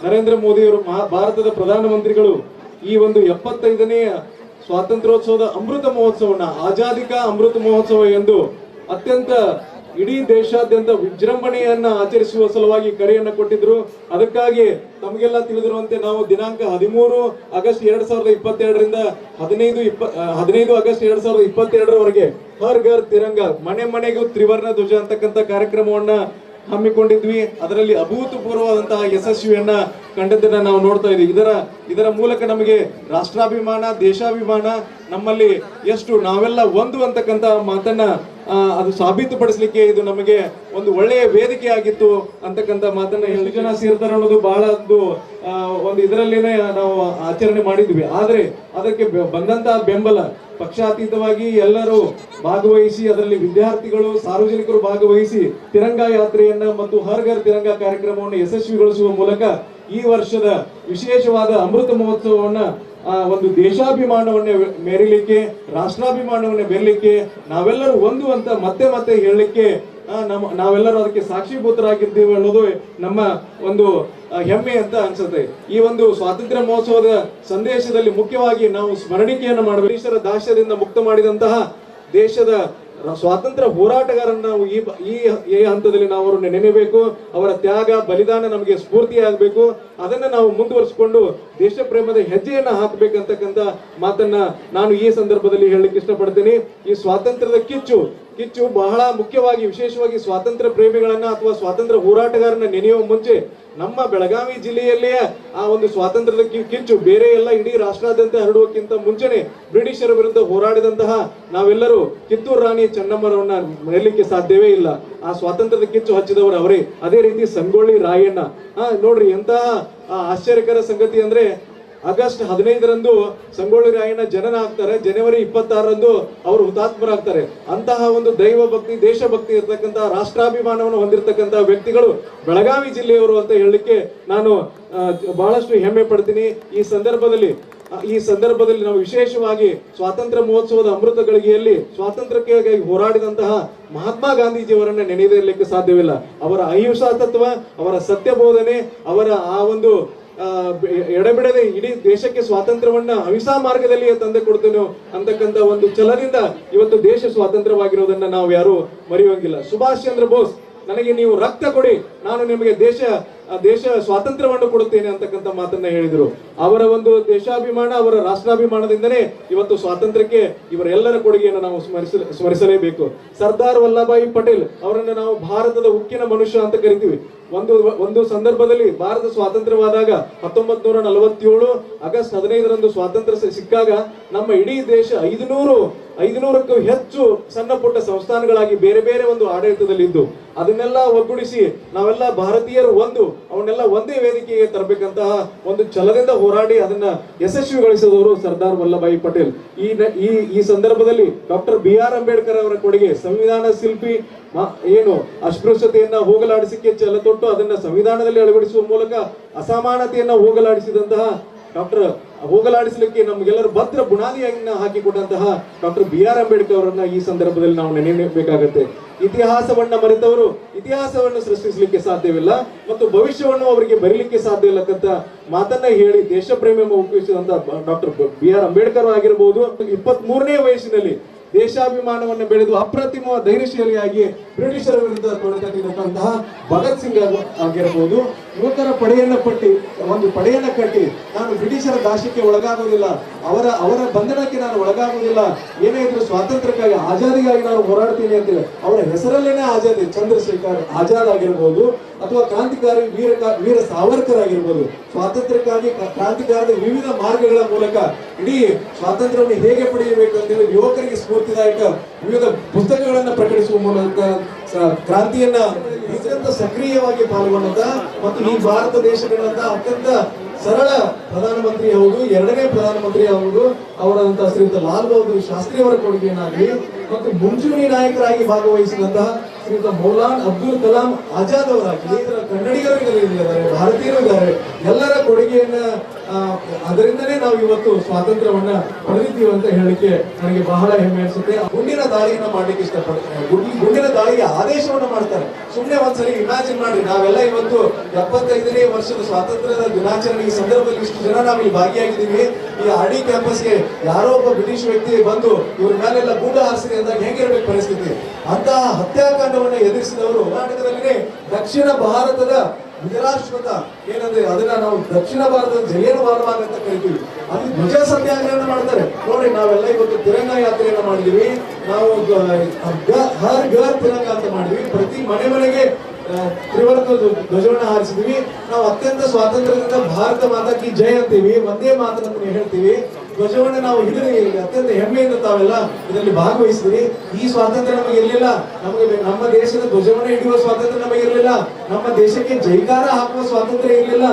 ನರೇಂದ್ರ ಮೋದಿ ಅವರು ಭಾರತದ ಪ್ರಧಾನಮಂತ್ರಿಗಳು ಈ ಒಂದು 75ನೇ ಸ್ವಾತಂತ್ರ್ಯೋತ್ಸವದ ಅಮೃತ ಮಹೋತ್ಸವನ ಆಜಾದಿ ಕಾ ಅಮೃತ ಮಹೋತ್ಸವ ಎಂದು ಅತ್ಯಂತ ಇಡೀ ದೇಶಾದ್ಯಂತ ವಿಜೃಂಭಣೆಯನ್ನ ಆಚರಿಸುವ ಸಲುವಾಗಿ ಕರೆಯನ್ನ ಕೊಟ್ಟಿದ್ರು. ಅದಕ್ಕಾಗಿ ತಮಗೆಲ್ಲ ತಿಳಿದಿರುವಂತೆ ನಾವು ದಿನಾಂಕ 13 ಆಗಸ್ಟ್ 2022ರಿಂದ 15 ಆಗಸ್ಟ್ 2022ರವರೆಗೆ ಹರ್ ಘರ್ ತಿರಂಗ, ಮನೆ ಮನೆಗೂ ತ್ರಿವರ್ಣ ಧ್ವಜ ಅಂತಕ್ಕಂಥ ಕಾರ್ಯಕ್ರಮವನ್ನ ಹಮ್ಮಿಕೊಂಡಿದ್ವಿ. ಅದರಲ್ಲಿ ಅಭೂತಪೂರ್ವವಾದಂತಹ ಯಶಸ್ವಿಯನ್ನ ಕಂಡದ್ದನ್ನ ನಾವು ನೋಡ್ತಾ ಇದ್ವಿ. ಇದರ ಮೂಲಕ ನಮಗೆ ರಾಷ್ಟ್ರಾಭಿಮಾನ, ದೇಶಾಭಿಮಾನ, ನಮ್ಮಲ್ಲಿ ಎಷ್ಟು ನಾವೆಲ್ಲ ಒಂದು ಅಂತಕ್ಕಂಥ ಮಾತನ್ನ ಅದು ಸಾಬೀತುಪಡಿಸಲಿಕ್ಕೆ ಇದು ನಮಗೆ ಒಂದು ಒಳ್ಳೆಯ ವೇದಿಕೆ ಆಗಿತ್ತು ಅಂತಕ್ಕಂಥ ಮಾತನ್ನ ಎಷ್ಟು ಜನ ಸೇರ್ತಾರೆ ಅನ್ನೋದು ಬಹಳ ಒಂದು ಇದರಲ್ಲೇನೆ ನಾವು ಆಚರಣೆ ಮಾಡಿದ್ವಿ. ಆದ್ರೆ ಅದಕ್ಕೆ ಬಂದಂತಹ ಬೆಂಬಲ ಪಕ್ಷಾತೀತವಾಗಿ ಎಲ್ಲರೂ ಭಾಗವಹಿಸಿ, ಅದರಲ್ಲಿ ವಿದ್ಯಾರ್ಥಿಗಳು, ಸಾರ್ವಜನಿಕರು ಭಾಗವಹಿಸಿ ತಿರಂಗ ಯಾತ್ರೆಯನ್ನ ಮತ್ತು ಹರ್ ಘರ್ ತಿರಂಗ ಕಾರ್ಯಕ್ರಮವನ್ನು ಯಶಸ್ವಿಗೊಳಿಸುವ ಮೂಲಕ ಈ ವರ್ಷದ ವಿಶೇಷವಾದ ಅಮೃತ ಮಹೋತ್ಸವವನ್ನ ಒಂದು ದೇಶಾಭಿಮಾನವನ್ನೇ ಮೆರಿಲಿಕ್ಕೆ, ರಾಷ್ಟ್ರಾಭಿಮಾನವನ್ನೇ ಬೆರಲಿಕ್ಕೆ, ನಾವೆಲ್ಲರೂ ಒಂದು ಅಂತ ಮತ್ತೆ ಹೇಳಲಿಕ್ಕೆ ನಾವೆಲ್ಲರೂ ಅದಕ್ಕೆ ಸಾಕ್ಷೀಭೂತರಾಗಿದ್ದೀವಿ ಅನ್ನೋದು ನಮ್ಮ ಒಂದು ಹೆಮ್ಮೆ ಅಂತ ಅನ್ಸುತ್ತೆ. ಈ ಒಂದು ಸ್ವಾತಂತ್ರ್ಯ ಮಹೋತ್ಸವದ ಸಂದೇಶದಲ್ಲಿ ಮುಖ್ಯವಾಗಿ ನಾವು ಸ್ಮರಣಿಕೆಯನ್ನು ಮಾಡಬೇಕು. ಬ್ರಿಟಿಷರ ದಾಸ್ಯದಿಂದ ಮುಕ್ತ ಮಾಡಿದಂತಹ ದೇಶದ ಸ್ವಾತಂತ್ರ್ಯ ಹೋರಾಟಗಾರರನ್ನ ನಾವು ಈ ಹಂತದಲ್ಲಿ ನಾವು ಅವರನ್ನು ನೆನೆಯಬೇಕು. ಅವರ ತ್ಯಾಗ ಬಲಿದಾನ ನಮಗೆ ಸ್ಫೂರ್ತಿಯಾಗಬೇಕು. ಅದನ್ನ ನಾವು ಮುಂದುವರಿಸಿಕೊಂಡು ದೇಶ ಪ್ರೇಮದ ಹೆಜ್ಜೆಯನ್ನ ಹಾಕಬೇಕಂತಕ್ಕಂಥ ಮಾತನ್ನ ನಾನು ಈ ಸಂದರ್ಭದಲ್ಲಿ ಹೇಳಲಿಕ್ಕೆ ಇಷ್ಟಪಡ್ತೀನಿ. ಈ ಸ್ವಾತಂತ್ರ್ಯದ ಕಿಚ್ಚು ಬಹಳ ಮುಖ್ಯವಾಗಿ, ವಿಶೇಷವಾಗಿ ಸ್ವಾತಂತ್ರ್ಯ ಪ್ರೇಮಿಗಳನ್ನ ಅಥವಾ ಸ್ವಾತಂತ್ರ್ಯ ಹೋರಾಟಗಾರನ ನೆನೆಯುವ ಮುಂಚೆ ನಮ್ಮ ಬೆಳಗಾವಿ ಜಿಲ್ಲೆಯಲ್ಲಿಯೇ ಆ ಒಂದು ಸ್ವಾತಂತ್ರ್ಯದ ಕಿಚ್ಚು ಬೇರೆ ಎಲ್ಲ ಇಡೀ ರಾಷ್ಟ್ರಾದ್ಯಂತ ಹರಡುವಕ್ಕಿಂತ ಮುಂಚೆನೆ ಬ್ರಿಟಿಷರ ವಿರುದ್ಧ ಹೋರಾಡಿದಂತಹ ನಾವೆಲ್ಲರೂ ಕಿತ್ತೂರು ರಾಣಿ ಚೆನ್ನಮ್ಮರವನ್ನ ಮರೆಯಲಿಕ್ಕೆ ಸಾಧ್ಯವೇ ಇಲ್ಲ. ಆ ಸ್ವಾತಂತ್ರ್ಯದ ಕಿಚ್ಚು ಹಚ್ಚಿದವರು ಅವರೇ. ಅದೇ ರೀತಿ ಸಂಗೊಳ್ಳಿ ರಾಯಣ್ಣ, ನೋಡ್ರಿ ಎಂತಹ ಆಶ್ಚರ್ಯಕರ ಸಂಗತಿ ಅಂದ್ರೆ ಆಗಸ್ಟ್ 15ರಂದು ಸಂಗೊಳ್ಳಿ ರಾಯಣ್ಣ ಜನನ ಆಗ್ತಾರೆ, ಜನವರಿ 26ರಂದು ಅವರು ಹುತಾತ್ಮರಾಗ್ತಾರೆ. ಅಂತಹ ಒಂದು ದೈವ ಭಕ್ತಿ, ದೇಶಭಕ್ತಿ ಇರ್ತಕ್ಕಂಥ, ರಾಷ್ಟ್ರಾಭಿಮಾನವನ್ನು ಹೊಂದಿರತಕ್ಕಂಥ ವ್ಯಕ್ತಿಗಳು ಬೆಳಗಾವಿ ಜಿಲ್ಲೆಯವರು ಅಂತ ಹೇಳಲಿಕ್ಕೆ ನಾನು ಬಹಳಷ್ಟು ಹೆಮ್ಮೆ ಪಡ್ತೀನಿ. ಈ ಸಂದರ್ಭದಲ್ಲಿ ನಾವು ವಿಶೇಷವಾಗಿ ಸ್ವಾತಂತ್ರ್ಯ ಮಹೋತ್ಸವದ ಅಮೃತ ಗಳಿಗೆಯಲ್ಲಿ ಸ್ವಾತಂತ್ರ್ಯಕ್ಕಾಗಿ ಹೋರಾಡಿದಂತಹ ಮಹಾತ್ಮ ಗಾಂಧೀಜಿಯವರನ್ನ ನೆನೆದಿರಲಿಕ್ಕೆ ಸಾಧ್ಯವಿಲ್ಲ. ಅವರ ಅಹಿಂಸಾ ತತ್ವ, ಅವರ ಸತ್ಯ ಬೋಧನೆ, ಅವರ ಆ ಒಂದು ಎಡೆಬಿಡದೆ ಇಡೀ ದೇಶಕ್ಕೆ ಸ್ವಾತಂತ್ರ್ಯವನ್ನ ಅಹಿಂಸಾ ಮಾರ್ಗದಲ್ಲಿಯೇ ತಂದೆ ಕೊಡ್ತೇನೋ ಅಂತಕ್ಕಂಥ ಒಂದು ಛಲದಿಂದ ಇವತ್ತು ದೇಶ ಸ್ವಾತಂತ್ರ್ಯವಾಗಿರೋದನ್ನ ನಾವು ಯಾರು ಮರೆಯುವಂಗಿಲ್ಲ. ಸುಭಾಷ್ ಚಂದ್ರ ಬೋಸ್, ನನಗೆ ನೀವು ರಕ್ತ ಕೊಡಿ, ನಾನು ನಿಮಗೆ ದೇಶ ಸ್ವಾತಂತ್ರ್ಯವನ್ನು ಕೊಡುತ್ತೇನೆ ಅಂತಕ್ಕಂಥ ಮಾತನ್ನ ಹೇಳಿದರು. ಅವರ ಒಂದು ದೇಶಾಭಿಮಾನ, ಅವರ ರಾಷ್ಟ್ರಾಭಿಮಾನದಿಂದನೇ ಇವತ್ತು ಸ್ವಾತಂತ್ರ್ಯಕ್ಕೆ ಇವರೆಲ್ಲರ ಕೊಡುಗೆಯನ್ನು ನಾವು ಸ್ಮರಿಸಲೇಬೇಕು. ಸರ್ದಾರ್ ವಲ್ಲಭಾಯಿ ಪಟೇಲ್ ಅವರನ್ನು ನಾವು ಭಾರತದ ಉಕ್ಕಿನ ಮನುಷ್ಯ ಅಂತ ಕರಿತೀವಿ. ಒಂದು ಸಂದರ್ಭದಲ್ಲಿ ಭಾರತ ಸ್ವಾತಂತ್ರ್ಯವಾದಾಗ 1947 ಆಗಸ್ಟ್ 15ರಂದು ಸ್ವಾತಂತ್ರ್ಯ ಸಿಕ್ಕಾಗ ನಮ್ಮ ಇಡೀ ದೇಶ 500ಕ್ಕೂ ಹೆಚ್ಚು ಸಣ್ಣ ಪುಟ್ಟ ಸಂಸ್ಥಾನಗಳಾಗಿ ಬೇರೆ ಬೇರೆ ಒಂದು ಆಡಳಿತದಲ್ಲಿದ್ದು ಅದನ್ನೆಲ್ಲ ಒಗ್ಗೂಡಿಸಿ ನಾವೆಲ್ಲ ಭಾರತೀಯರು ಅವನ್ನೆಲ್ಲ ಒಂದೇ ವೇದಿಕೆಗೆ ತರಬೇಕಂತಹ ಒಂದು ಛಲದಿಂದ ಹೋರಾಡಿ ಅದನ್ನ ಯಶಸ್ವಿಗೊಳಿಸಿದವರು ಸರ್ದಾರ್ ವಲ್ಲಭಾಯಿ ಪಟೇಲ್. ಈ ಸಂದರ್ಭದಲ್ಲಿ ಡಾಕ್ಟರ್ BR ಅಂಬೇಡ್ಕರ್ ಅವರ ಕೊಡುಗೆ, ಸಂವಿಧಾನ ಶಿಲ್ಪಿ, ಏನು ಅಸ್ಪೃಶ್ಯತೆಯನ್ನ ಹೋಗಲಾಡಿಸಿಕೆ ಛಲ ತೊಟ್ಟು ಅದನ್ನ ಸಂವಿಧಾನದಲ್ಲಿ ಅಳವಡಿಸುವ ಮೂಲಕ ಅಸಮಾನತೆಯನ್ನ ಹೋಗಲಾಡಿಸಲಿಕ್ಕೆ ನಮಗೆಲ್ಲರೂ ಭದ್ರ ಬುನಾದಿಯನ್ನ ಹಾಕಿಕೊಟ್ಟಂತಹ ಡಾಕ್ಟರ್ BR ಅಂಬೇಡ್ಕರ್ ಅವರನ್ನ ಈ ಸಂದರ್ಭದಲ್ಲಿ ನಾವು ನೆನೆಯಬೇಕಾಗತ್ತೆ. ಇತಿಹಾಸವನ್ನ ಮರೆತವರು ಇತಿಹಾಸವನ್ನು ಸೃಷ್ಟಿಸಲಿಕ್ಕೆ ಸಾಧ್ಯವಿಲ್ಲ ಮತ್ತು ಭವಿಷ್ಯವನ್ನು ಅವರಿಗೆ ಬರೀಲಿಕ್ಕೆ ಸಾಧ್ಯ ಇಲ್ಲಕ್ಕಂತ ಮಾತನ್ನ ಹೇಳಿ ದೇಶ ಪ್ರೇಮ ಉಪಯೋಗಿಸಿದಂತ ಡಾಕ್ಟರ್ BR ಅಂಬೇಡ್ಕರ್ ಆಗಿರಬಹುದು. 23ನೇ ವಯಸ್ಸಿನಲ್ಲಿ ದೇಶಾಭಿಮಾನವನ್ನು ಬೆಳೆದು ಅಪ್ರತಿಮ ಧೈರ್ಯಶಾಲಿಯಾಗಿ ಬ್ರಿಟಿಷರ ವಿರುದ್ಧ ತೊಡಗಿದಂತಹ ಭಗತ್ ಸಿಂಗ್ ಆಗಿರಬಹುದು. ಯುವಕರ ಪಡೆಯನ್ನ ಕಟ್ಟಿ ನಾನು ಬ್ರಿಟಿಷರ ದಾಸ್ಯಕ್ಕೆ ಒಳಗಾಗುವುದಿಲ್ಲ, ಅವರ ಬಂಧನಕ್ಕೆ ನಾನು ಒಳಗಾಗುವುದಿಲ್ಲ, ಏನೇ ಇದ್ರು ಸ್ವಾತಂತ್ರ್ಯಕ್ಕಾಗಿ ಆಜಾದಿಗಾಗಿ ನಾನು ಹೋರಾಡ್ತೀನಿ ಅಂತೇಳಿ ಅವರ ಹೆಸರಲ್ಲೇನೆ ಆಜಾದಿ, ಚಂದ್ರಶೇಖರ್ ಆಜಾದ್ ಆಗಿರ್ಬೋದು ಅಥವಾ ಕ್ರಾಂತಿಕಾರಿ ವೀರ ಸಾವರ್ಕರ್ ಆಗಿರ್ಬೋದು. ಸ್ವಾತಂತ್ರ್ಯಕ್ಕಾಗಿ ಕ್ರಾಂತಿಕಾರದ ವಿವಿಧ ಮಾರ್ಗಗಳ ಮೂಲಕ ಇಡೀ ಸ್ವಾತಂತ್ರ್ಯವನ್ನು ಹೇಗೆ ಪಡೆಯಬೇಕು ಅಂತೇಳಿ ಯುವಕರಿಗೆ ಸ್ಫೂರ್ತಿದಾಯಕ ವಿವಿಧ ಪುಸ್ತಕಗಳನ್ನ ಪ್ರಕಟಿಸುವ ಮೂಲಕ ಕ್ರಾಂತಿಯನ್ನ ಅತ್ಯಂತ ಸಕ್ರಿಯವಾಗಿ ಪಾಲ್ಗೊಂಡಂತ ಮತ್ತು ಈ ಭಾರತ ದೇಶಗಳಂತ ಅತ್ಯಂತ ಸರಳ ಪ್ರಧಾನಮಂತ್ರಿ ಹೌದು, 2ನೇ ಪ್ರಧಾನಮಂತ್ರಿ ಹೌದು ಅವರಂತ ಶ್ರೀಯುತ ಲಾಲ್ ಬಹದ್ದೂರ್ ಶಾಸ್ತ್ರಿ ಅವರ ಕೊಡುಗೆಯನ್ನಾಗಲಿ ಮತ್ತು ಮುಂಚೂಣಿ ನಾಯಕರಾಗಿ ಭಾಗವಹಿಸಿದಂತಹ ಶ್ರೀಯುತ ಮೌಲಾನ್ ಅಬ್ದುಲ್ ಕಲಾಂ ಆಜಾದ್ ಅವರಾಗಲಿ, ಕನ್ನಡಿಗರು ಇದ್ದಾರೆ, ಭಾರತೀಯರು ಇದ್ದಾರೆ, ಎಲ್ಲರ ಕೊಡುಗೆಯನ್ನ ಅದರಿಂದನೇ ನಾವು ಇವತ್ತು ಸ್ವಾತಂತ್ರ್ಯವನ್ನ ಪಡೆದಿದ್ದೀವಿ ಅಂತ ಹೇಳಲಿಕ್ಕೆ ನನಗೆ ಬಹಳ ಹೆಮ್ಮೆ ಅನಿಸುತ್ತೆ. ಗುಂಡಿನ ದಾಳಿಯನ್ನ ಮಾಡ್ಲಿಕ್ಕೆ ಇಷ್ಟಪಡ್ತಾರೆ, ಗುಂಡಿನ ದಾಳಿಗೆ ಆದೇಶವನ್ನ ಮಾಡ್ತಾರೆ. ಸುಮ್ಮನೆ ಒಂದ್ಸರಿ ಇಮ್ಯಾಜಿನ್ ಮಾಡಿ, ನಾವೆಲ್ಲ ಇವತ್ತು 75ನೇ ವರ್ಷದ ಸ್ವಾತಂತ್ರ್ಯದ ದಿನಾಚರಣೆ ಸಂದರ್ಭದಲ್ಲಿ ಇಷ್ಟು ಜನ ನಾವಿಲ್ಲಿ ಭಾಗಿಯಾಗಿದ್ದೀವಿ. ಈ RD ಕ್ಯಾಂಪಸ್ಗೆ ಯಾರೋ ಒಬ್ಬ ಬ್ರಿಟಿಷ್ ವ್ಯಕ್ತಿ ಬಂದು ಇವ್ರ ಮೇಲೆಲ್ಲ ಗುಂಡು ಹಾರಿಸಿದೆ ಅಂದಾಗ ಹೇಗಿರ್ಬೇಕು ಪರಿಸ್ಥಿತಿ? ಅಂತಹ ಹತ್ಯಾಕಾಂಡವನ್ನ ಎದುರಿಸಿದವರು ಕರ್ನಾಟಕದಲ್ಲಿನೇ ದಕ್ಷಿಣ ಭಾರತದ ನಿರಾಶ್ರಿತ ಏನಂದ್ರೆ ಅದನ್ನ ನಾವು ದಕ್ಷಿಣ ಭಾರತದ ಜಲಿಯನ್ ವಾಲಾಬಾಗ್ ಅಂತ ಕರಿತೀವಿ. ಅಲ್ಲಿ ಧ್ವಜ ಸತ್ಯಾಗ್ರಹನ ಮಾಡ್ತಾರೆ. ನೋಡಿ, ನಾವೆಲ್ಲ ಇವತ್ತು ತಿರಂಗ ಯಾತ್ರೆಯನ್ನ ಮಾಡಿದೀವಿ, ನಾವು ಹರ್ ಘರ್ ತಿರಂಗ ಅಂತ ಮಾಡಿದ್ವಿ, ಪ್ರತಿ ಮನೆಗೆ ತ್ರಿವರ್ಣ ಧ್ವಜವನ್ನ ಹಾರಿಸಿದ್ವಿ. ನಾವು ಅತ್ಯಂತ ಸ್ವಾತಂತ್ರ್ಯದಿಂದ ಭಾರತ ಮಾತಾ ಕಿ ಜೈ ಅಂತೀವಿ, ಒಂದೇ ಮಾತನ್ನು ಹೇಳ್ತೀವಿ. ಧ್ವಜವನ್ನ ನಾವು ಹಿಡಿದು ಅತ್ಯಂತ ಹೆಮ್ಮೆಯಿಂದ ತಾವೆಲ್ಲ ಇದರಲ್ಲಿ ಭಾಗವಹಿಸಿದ್ರಿ. ಈ ಸ್ವಾತಂತ್ರ್ಯ ನಮಗೆ ಇರಲಿಲ್ಲ, ನಮ್ಮ ದೇಶದ ಧ್ವಜವನ್ನ ಹಿಡಿಯುವ ಸ್ವಾತಂತ್ರ್ಯ ನಮಗೆ ಇರಲಿಲ್ಲ, ನಮ್ಮ ದೇಶಕ್ಕೆ ಜೈಕಾರ ಹಾಕುವ ಸ್ವಾತಂತ್ರ್ಯ ಇರಲಿಲ್ಲ.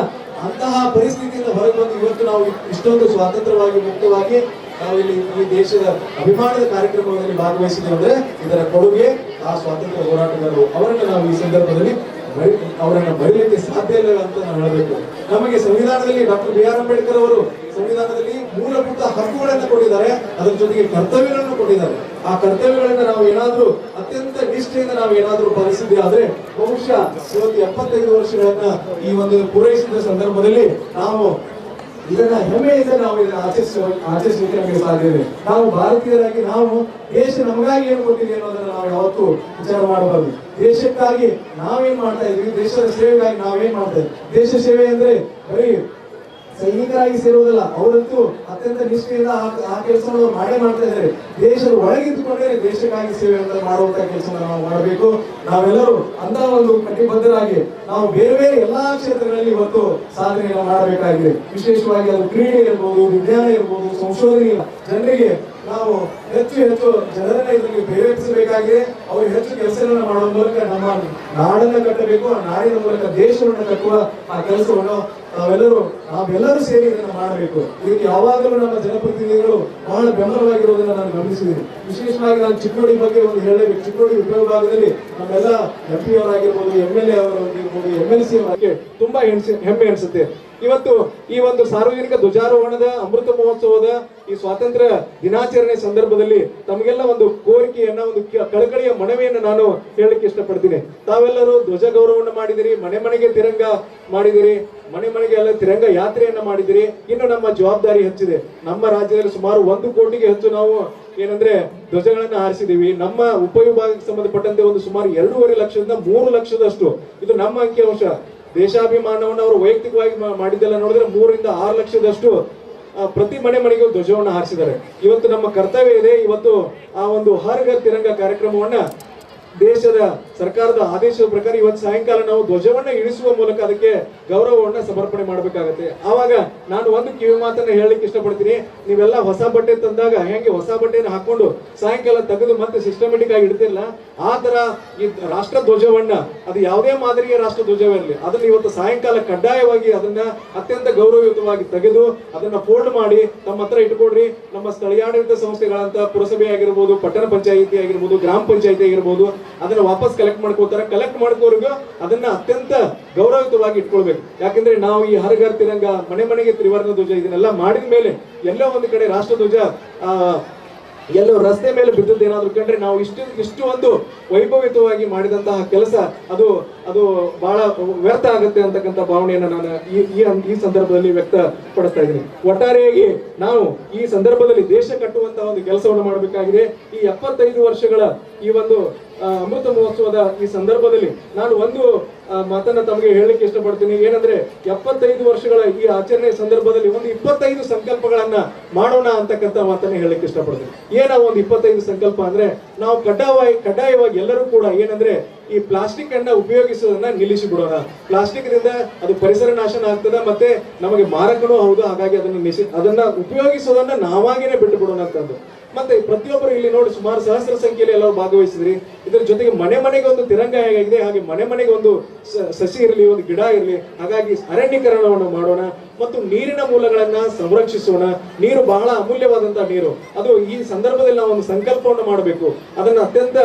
ಅಂತಹ ಪರಿಸ್ಥಿತಿಯಿಂದ ಹೊರಗೆ ಬಂದು ಇವತ್ತು ನಾವು ಇಷ್ಟೊಂದು ಸ್ವಾತಂತ್ರ್ಯವಾಗಿ ಮುಕ್ತವಾಗಿ ನಾವು ಇಲ್ಲಿ ಈ ದೇಶದ ಅಭಿಮಾನದ ಕಾರ್ಯಕ್ರಮದಲ್ಲಿ ಭಾಗವಹಿಸಿದ್ದೇವೆ ಅಂದ್ರೆ ಇದರ ಕೊಡುಗೆ ಆ ಸ್ವಾತಂತ್ರ್ಯ ಹೋರಾಟಗಾರರು. ಅವರನ್ನು ನಾವು ಈ ಸಂದರ್ಭದಲ್ಲಿ ಅವರನ್ನ ಬರೀಲಿಕ್ಕೆ ಸಾಧ್ಯ ಇಲ್ಲ ಅಂತ ನಾವು ಹೇಳಬೇಕು. ನಮಗೆ ಸಂವಿಧಾನದಲ್ಲಿ ಡಾಕ್ಟರ್ BR ಅಂಬೇಡ್ಕರ್ ಅವರು ಸಂವಿಧಾನದಲ್ಲಿ ಮೂಲಭೂತ ಹಕ್ಕುಗಳನ್ನು ಕೊಟ್ಟಿದ್ದಾರೆ, ಅದರ ಜೊತೆಗೆ ಕರ್ತವ್ಯಗಳನ್ನು ಕೊಟ್ಟಿದ್ದಾರೆ. ಆ ಕರ್ತವ್ಯಗಳನ್ನ ನಾವು ಏನಾದ್ರೂ ಅತ್ಯಂತ ನಿಷ್ಠೆಯಿಂದ ನಾವು ಏನಾದ್ರೂ ಪಾಲಿಸಿದ್ವಿ ಆದ್ರೆ ಬಹುಶಃ ಇವತ್ತು 75 ವರ್ಷಗಳನ್ನ ಈ ಒಂದು ಪೂರೈಸಿದ ಸಂದರ್ಭದಲ್ಲಿ ನಾವು ಇದನ್ನ ಹೆಮ್ಮೆಯಿಂದ ನಾವು ಇದನ್ನ ಆಚರಿಸಲಿಕ್ಕೆ ನಮಗೆ ಸಾಧ್ಯ ಇದೆ. ನಾವು ಭಾರತೀಯರಾಗಿ ನಾವು ದೇಶ ನಮಗಾಗಿ ಏನು ಕೊಟ್ಟಿದೆ ಅನ್ನೋದನ್ನ ನಾವು ಯಾವತ್ತೂ ವಿಚಾರ ಮಾಡಬಾರ್ದು. ದೇಶಕ್ಕಾಗಿ ನಾವೇನ್ ಮಾಡ್ತಾ ಇದ್ವಿ, ದೇಶದ ಸೇವೆಗಾಗಿ ನಾವೇನ್ ಮಾಡ್ತಾ ಇದ್ವಿ. ದೇಶ ಸೇವೆ ಅಂದ್ರೆ ಬರೀ ಸೈನಿಕರಾಗಿ ಸೇರುವುದಲ್ಲ, ಅವರಂತೂ ಅತ್ಯಂತ ನಿಷ್ಠೆಯಿಂದ ಆ ಕೆಲಸವನ್ನು ಮಾಡೇ ಮಾಡ್ತಾ ಇದ್ದಾರೆ. ದೇಶದ ಒಳಗಿದ್ದುಕೊಂಡೇ ದೇಶಕ್ಕಾಗಿ ಸೇವೆ ಅಂತ ಮಾಡುವಂತ ಕೆಲಸ ನಾವು ಮಾಡಬೇಕು. ನಾವೆಲ್ಲರೂ ಅಂತ ಒಂದು ಕಟಿಬದ್ಧರಾಗಿ ನಾವು ಬೇರೆ ಬೇರೆ ಎಲ್ಲಾ ಕ್ಷೇತ್ರಗಳಲ್ಲಿ ಇವತ್ತು ಸಾಧನೆಯನ್ನು ಮಾಡಬೇಕಾಗಿದೆ. ವಿಶೇಷವಾಗಿ ಅದು ಕ್ರೀಡೆ ಇರ್ಬೋದು, ವಿಜ್ಞಾನ ಇರ್ಬೋದು, ಸಂಶೋಧನೆ ಜನರಿಗೆ ನಾವು ಹೆಚ್ಚು ಹೆಚ್ಚು ಜನರನ್ನ ಇದರಲ್ಲಿ ಪ್ರೇರೇಪಿಸಬೇಕಾಗಿದೆ. ಅವರು ಹೆಚ್ಚು ಕೆಲಸಗಳನ್ನ ಮಾಡುವ ಮೂಲಕ ನಮ್ಮ ನಾಡನ್ನ ಕಟ್ಟಬೇಕು, ಆ ನಾಡಿನ ಮೂಲಕ ದೇಶವನ್ನು ಕಟ್ಟುವ ಆ ಕೆಲಸವನ್ನು ನಾವೆಲ್ಲರೂ ಸೇರಿ ಇದನ್ನು ಮಾಡಬೇಕು. ಇದಕ್ಕೆ ಯಾವಾಗಲೂ ನಮ್ಮ ಜನಪ್ರತಿನಿಧಿಗಳು ಬಹಳ ಬೆಂಬಲವಾಗಿರುವುದನ್ನು ನಾನು ಗಮನಿಸಿದ್ದೀನಿ. ವಿಶೇಷವಾಗಿ ನಾನು ಚಿಕ್ಕೋಡಿ ಬಗ್ಗೆ ಒಂದು ಹೇಳಬೇಕು. ಚಿಕ್ಕೋಡಿ ಉಪವಿಭಾಗದಲ್ಲಿ ನಮ್ಮೆಲ್ಲ MP ಅವರಾಗಿರ್ಬೋದು, MLA ಅವರಾಗಿರ್ಬೋದು, MLC ಅವರಿಗೆ ತುಂಬಾ ಹೆಮ್ಮೆ ಅನಿಸುತ್ತೆ. ಇವತ್ತು ಈ ಒಂದು ಸಾರ್ವಜನಿಕ ಧ್ವಜಾರೋಹಣದ ಅಮೃತ ಮಹೋತ್ಸವದ ಈ ಸ್ವಾತಂತ್ರ್ಯ ದಿನಾಚರಣೆ ಸಂದರ್ಭದಲ್ಲಿ ತಮಗೆಲ್ಲ ಒಂದು ಕೋರಿಕೆಯನ್ನ, ಒಂದು ಕಳಕಳಿಯ ಮನವಿಯನ್ನ ನಾನು ಹೇಳಲಿಕ್ಕೆ ಇಷ್ಟಪಡ್ತೀನಿ. ತಾವೆಲ್ಲರೂ ಧ್ವಜ ಗೌರವವನ್ನು ಮಾಡಿದಿರಿ, ಮನೆ ಮನೆಗೆ ತಿರಂಗ ಮಾಡಿದಿರಿ, ಮನೆ ಮನೆಗೆ ಎಲ್ಲ ತಿರಂಗ ಯಾತ್ರೆಯನ್ನ ಮಾಡಿದಿರಿ. ಇನ್ನು ನಮ್ಮ ಜವಾಬ್ದಾರಿ ಹೆಚ್ಚಿದೆ. ನಮ್ಮ ರಾಜ್ಯದಲ್ಲಿ ಸುಮಾರು 1 ಕೋಟಿಗೆ ಹೆಚ್ಚು ನಾವು ಏನಂದ್ರೆ ಧ್ವಜಗಳನ್ನ ಹಾರಿಸಿದೀವಿ. ನಮ್ಮ ಉಪವಿಭಾಗಕ್ಕೆ ಸಂಬಂಧಪಟ್ಟಂತೆ ಒಂದು ಸುಮಾರು 2.5 ಲಕ್ಷದಿಂದ 3 ಲಕ್ಷದಷ್ಟು ಇದು ನಮ್ಮ ಅಂಕಿಅಂಶ. ದೇಶಾಭಿಮಾನವನ್ನು ಅವರು ವೈಯಕ್ತಿಕವಾಗಿ ಮಾಡಿದ್ದೆಲ್ಲ ನೋಡಿದ್ರೆ 3 ರಿಂದ 6 ಲಕ್ಷದಷ್ಟು ಪ್ರತಿ ಮನೆ ಮನೆಗೂ ಧ್ವಜವನ್ನು ಹಾರಿಸಿದ್ದಾರೆ. ಇವತ್ತು ನಮ್ಮ ಕರ್ತವ್ಯ ಇದೆ. ಇವತ್ತು ಆ ಒಂದು ಹರ್ ಘರ್ ತಿರಂಗ ಕಾರ್ಯಕ್ರಮವನ್ನ ದೇಶದ ಸರ್ಕಾರದ ಆದೇಶದ ಪ್ರಕಾರ ಇವತ್ತು ಸಾಯಂಕಾಲ ನಾವು ಧ್ವಜವನ್ನ ಇಳಿಸುವ ಮೂಲಕ ಅದಕ್ಕೆ ಗೌರವವನ್ನ ಸಮರ್ಪಣೆ ಮಾಡಬೇಕಾಗತ್ತೆ. ಆವಾಗ ನಾನು ಒಂದು ಕಿವಿ ಮಾತನ್ನ ಹೇಳಲಿಕ್ಕೆ ಇಷ್ಟಪಡ್ತೀನಿ. ನೀವೆಲ್ಲ ಹೊಸ ಬಟ್ಟೆ ತಂದಾಗ ಹೆಂಗೆ ಹೊಸ ಬಟ್ಟೆಯನ್ನು ಹಾಕೊಂಡು ಸಾಯಂಕಾಲ ತೆಗೆದು ಮತ್ತೆ ಸಿಸ್ಟಮೆಟಿಕ್ ಆಗಿ ಇಡ್ತಿರಲ್ಲ, ಆ ತರ ಈ ರಾಷ್ಟ್ರ ಧ್ವಜವನ್ನ ಅದು ಯಾವುದೇ ಮಾದರಿಯ ರಾಷ್ಟ್ರ ಧ್ವಜವಿರಲಿ ಅದನ್ನ ಇವತ್ತು ಸಾಯಂಕಾಲ ಕಡ್ಡಾಯವಾಗಿ ಅದನ್ನ ಅತ್ಯಂತ ಗೌರವಯುತವಾಗಿ ತೆಗೆದು ಅದನ್ನ ಫೋಲ್ಡ್ ಮಾಡಿ ತಮ್ಮ ಹತ್ರ ಇಟ್ಕೊಡ್ರಿ. ನಮ್ಮ ಸ್ಥಳೀಯಾಡಳಿತ ಸಂಸ್ಥೆಗಳಂತ ಪುರಸಭೆ ಆಗಿರ್ಬೋದು, ಪಟ್ಟಣ ಪಂಚಾಯಿತಿ ಆಗಿರ್ಬೋದು, ಗ್ರಾಮ ಪಂಚಾಯಿತಿ ಆಗಿರ್ಬೋದು, ಅದನ್ನ ವಾಪಸ್ ಕಲೆಕ್ಟ್ ಮಾಡ್ಕೋತಾರೆ. ಕಲೆಕ್ಟ್ ಮಾಡ್ಕೋರ್ಗು ಅದನ್ನ ಅತ್ಯಂತ ಗೌರವಯುತವಾಗಿ ಇಟ್ಕೊಳ್ಬೇಕು. ಯಾಕಂದ್ರೆ ನಾವು ಈ ಹರ್ ಘರ್ ತಿರಂಗ, ಮನೆ ಮನೆಗೆ ತ್ರಿವರ್ಣ ಧ್ವಜ ಇದನ್ನೆಲ್ಲ ಮಾಡಿದ ಮೇಲೆ ಎಲ್ಲೋ ಒಂದು ಕಡೆ ರಾಷ್ಟ್ರ ಧ್ವಜ ಎಲ್ಲೋ ರಸ್ತೆ ಮೇಲೆ ಬಿದ್ದದ್ದು ಏನಾದ್ರು ಕಂಡ್ರೆ ನಾವು ಇಷ್ಟು ಒಂದು ವೈಭವಿತವಾಗಿ ಮಾಡಿದಂತಹ ಕೆಲಸ ಅದು ಅದು ಬಹಳ ವ್ಯರ್ಥ ಆಗುತ್ತೆ ಅಂತಕ್ಕಂಥ ಭಾವನೆಯನ್ನು ನಾನು ಈ ಸಂದರ್ಭದಲ್ಲಿ ವ್ಯಕ್ತಪಡಿಸ್ತಾ ಇದ್ದೀನಿ. ಒಟ್ಟಾರೆಯಾಗಿ ನಾವು ಈ ಸಂದರ್ಭದಲ್ಲಿ ದೇಶ ಕಟ್ಟುವಂತಹ ಒಂದು ಕೆಲಸವನ್ನು ಮಾಡಬೇಕಾಗಿದೆ. ಈ 75 ವರ್ಷಗಳ ಈ ಒಂದು ಅಮೃತ ಮಹೋತ್ಸವದ ಈ ಸಂದರ್ಭದಲ್ಲಿ ನಾನು ಒಂದು ಮಾತನ್ನ ತಮಗೆ ಹೇಳಲಿಕ್ಕೆ ಇಷ್ಟಪಡ್ತೀನಿ. ಏನಂದ್ರೆ 75 ವರ್ಷಗಳ ಈ ಆಚರಣೆ ಸಂದರ್ಭದಲ್ಲಿ ಒಂದು 25 ಸಂಕಲ್ಪಗಳನ್ನ ಮಾಡೋಣ ಅಂತಕ್ಕಂಥ ಮಾತನ್ನ ಹೇಳಲಿಕ್ಕೆ ಇಷ್ಟಪಡ್ತೀನಿ. ಏನ ಒಂದು 25 ಸಂಕಲ್ಪ ಅಂದ್ರೆ ನಾವು ಕಡ್ಡಾಯವಾಗಿ ಎಲ್ಲರೂ ಕೂಡ ಏನಂದ್ರೆ ಈ ಪ್ಲಾಸ್ಟಿಕ್ ಅನ್ನ ಉಪಯೋಗಿಸೋದನ್ನ ನಿಲ್ಲಿಸಿ ಬಿಡೋಣ. ಪ್ಲಾಸ್ಟಿಕ್ ದಿಂದ ಅದು ಪರಿಸರ ನಾಶನ ಆಗ್ತದೆ, ಮತ್ತೆ ನಮಗೆ ಮಾರಕನೂ ಹೌದು. ಹಾಗಾಗಿ ಅದನ್ನ ಉಪಯೋಗಿಸೋದನ್ನ ನಾವಾಗೇನೆ ಬಿಟ್ಟು ಬಿಡೋಣ ಅಂತಂದು. ಮತ್ತೆ ಪ್ರತಿಯೊಬ್ಬರು ಇಲ್ಲಿ ನೋಡಿ ಸುಮಾರು ಸಹಸ್ರ ಸಂಖ್ಯೆಯಲ್ಲಿ ಎಲ್ಲರೂ ಭಾಗವಹಿಸಿದ್ರಿ. ಇದರ ಜೊತೆಗೆ ಮನೆ ಮನೆಗೆ ಒಂದು ತಿರಂಗ ಹೇಗಿದೆ ಹಾಗೆ ಮನೆ ಮನೆಗೆ ಒಂದು ಸಸಿ ಇರಲಿ, ಒಂದು ಗಿಡ ಇರಲಿ. ಹಾಗಾಗಿ ಅರಣ್ಯೀಕರಣವನ್ನು ಮಾಡೋಣ ಮತ್ತು ನೀರಿನ ಮೂಲಗಳನ್ನ ಸಂರಕ್ಷಿಸೋಣ. ನೀರು ಬಹಳ ಅಮೂಲ್ಯವಾದಂತಹ ನೀರು. ಅದು ಈ ಸಂದರ್ಭದಲ್ಲಿ ನಾವು ಒಂದು ಸಂಕಲ್ಪವನ್ನು ಮಾಡಬೇಕು. ಅದನ್ನ ಅತ್ಯಂತ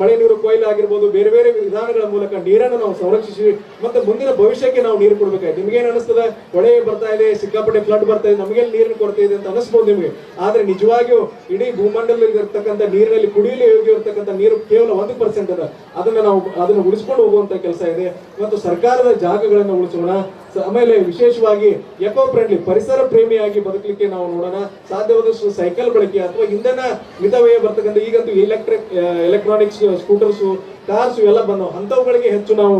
ಮಳೆ ನೀರು ಕೊಯ್ಲು ಆಗಿರ್ಬೋದು, ಬೇರೆ ಬೇರೆ ವಿಧಾನಗಳ ಮೂಲಕ ನೀರನ್ನು ನಾವು ಸಂರಕ್ಷಿಸಿ ಮತ್ತೆ ಮುಂದಿನ ಭವಿಷ್ಯಕ್ಕೆ ನಾವು ನೀರು ಕೊಡ್ಬೇಕಾಯ್ತು. ನಿಮ್ಗೇನು ಅನಿಸ್ತದೆ, ಹೊಳೆ ಬರ್ತಾ ಇದೆ, ಸಿಕ್ಕಾಪಟ್ಟೆ ಫ್ಲಡ್ ಬರ್ತಾ ಇದೆ, ನಮಗೆ ನೀರಿನ ಕೊರತೆ ಇದೆ ಅಂತ ಅನಿಸ್ಬೋದು ನಿಮಗೆ. ಆದ್ರೆ ನಿಜವಾಗಿಯೂ ಇಡೀ ಭೂಮಂಡಲದಲ್ಲಿ ಇರ್ತಕ್ಕಂಥ ನೀರಿನಲ್ಲಿ ಕುಡಿಯಲು ಯೋಗ್ಯ ಇರತಕ್ಕಂಥ ನೀರು ಕೇವಲ 1% ಅದ. ಅದನ್ನು ಉಳಿಸ್ಕೊಂಡು ಹೋಗುವಂತ ಕೆಲಸ ಇದೆ. ಮತ್ತು ಸರ್ಕಾರದ ಜಾಗಗಳನ್ನು ಉಳಿಸೋಣ. ಆಮೇಲೆ ವಿಶೇಷವಾಗಿ ಎಕೋ ಫ್ರೆಂಡ್ಲಿ, ಪರಿಸರ ಪ್ರೇಮಿಯಾಗಿ ಬದುಕಲಿಕ್ಕೆ ನಾವು ನೋಡೋಣ. ಸಾಧ್ಯವಾದಷ್ಟು ಸೈಕಲ್ ಬಳಕೆ ಅಥವಾ ಇಂಧನ ಮಿತವ್ಯಯ ಬರ್ತಕ್ಕಂಥ ಈಗಂತೂ ಎಲೆಕ್ಟ್ರಾನಿಕ್ಸ್ ಸ್ಕೂಟರ್ಸ್, ಕಾರ್ಸ್ ಎಲ್ಲ ಬಂದವು. ಅಂತವುಗಳಿಗೆ ಹೆಚ್ಚು ನಾವು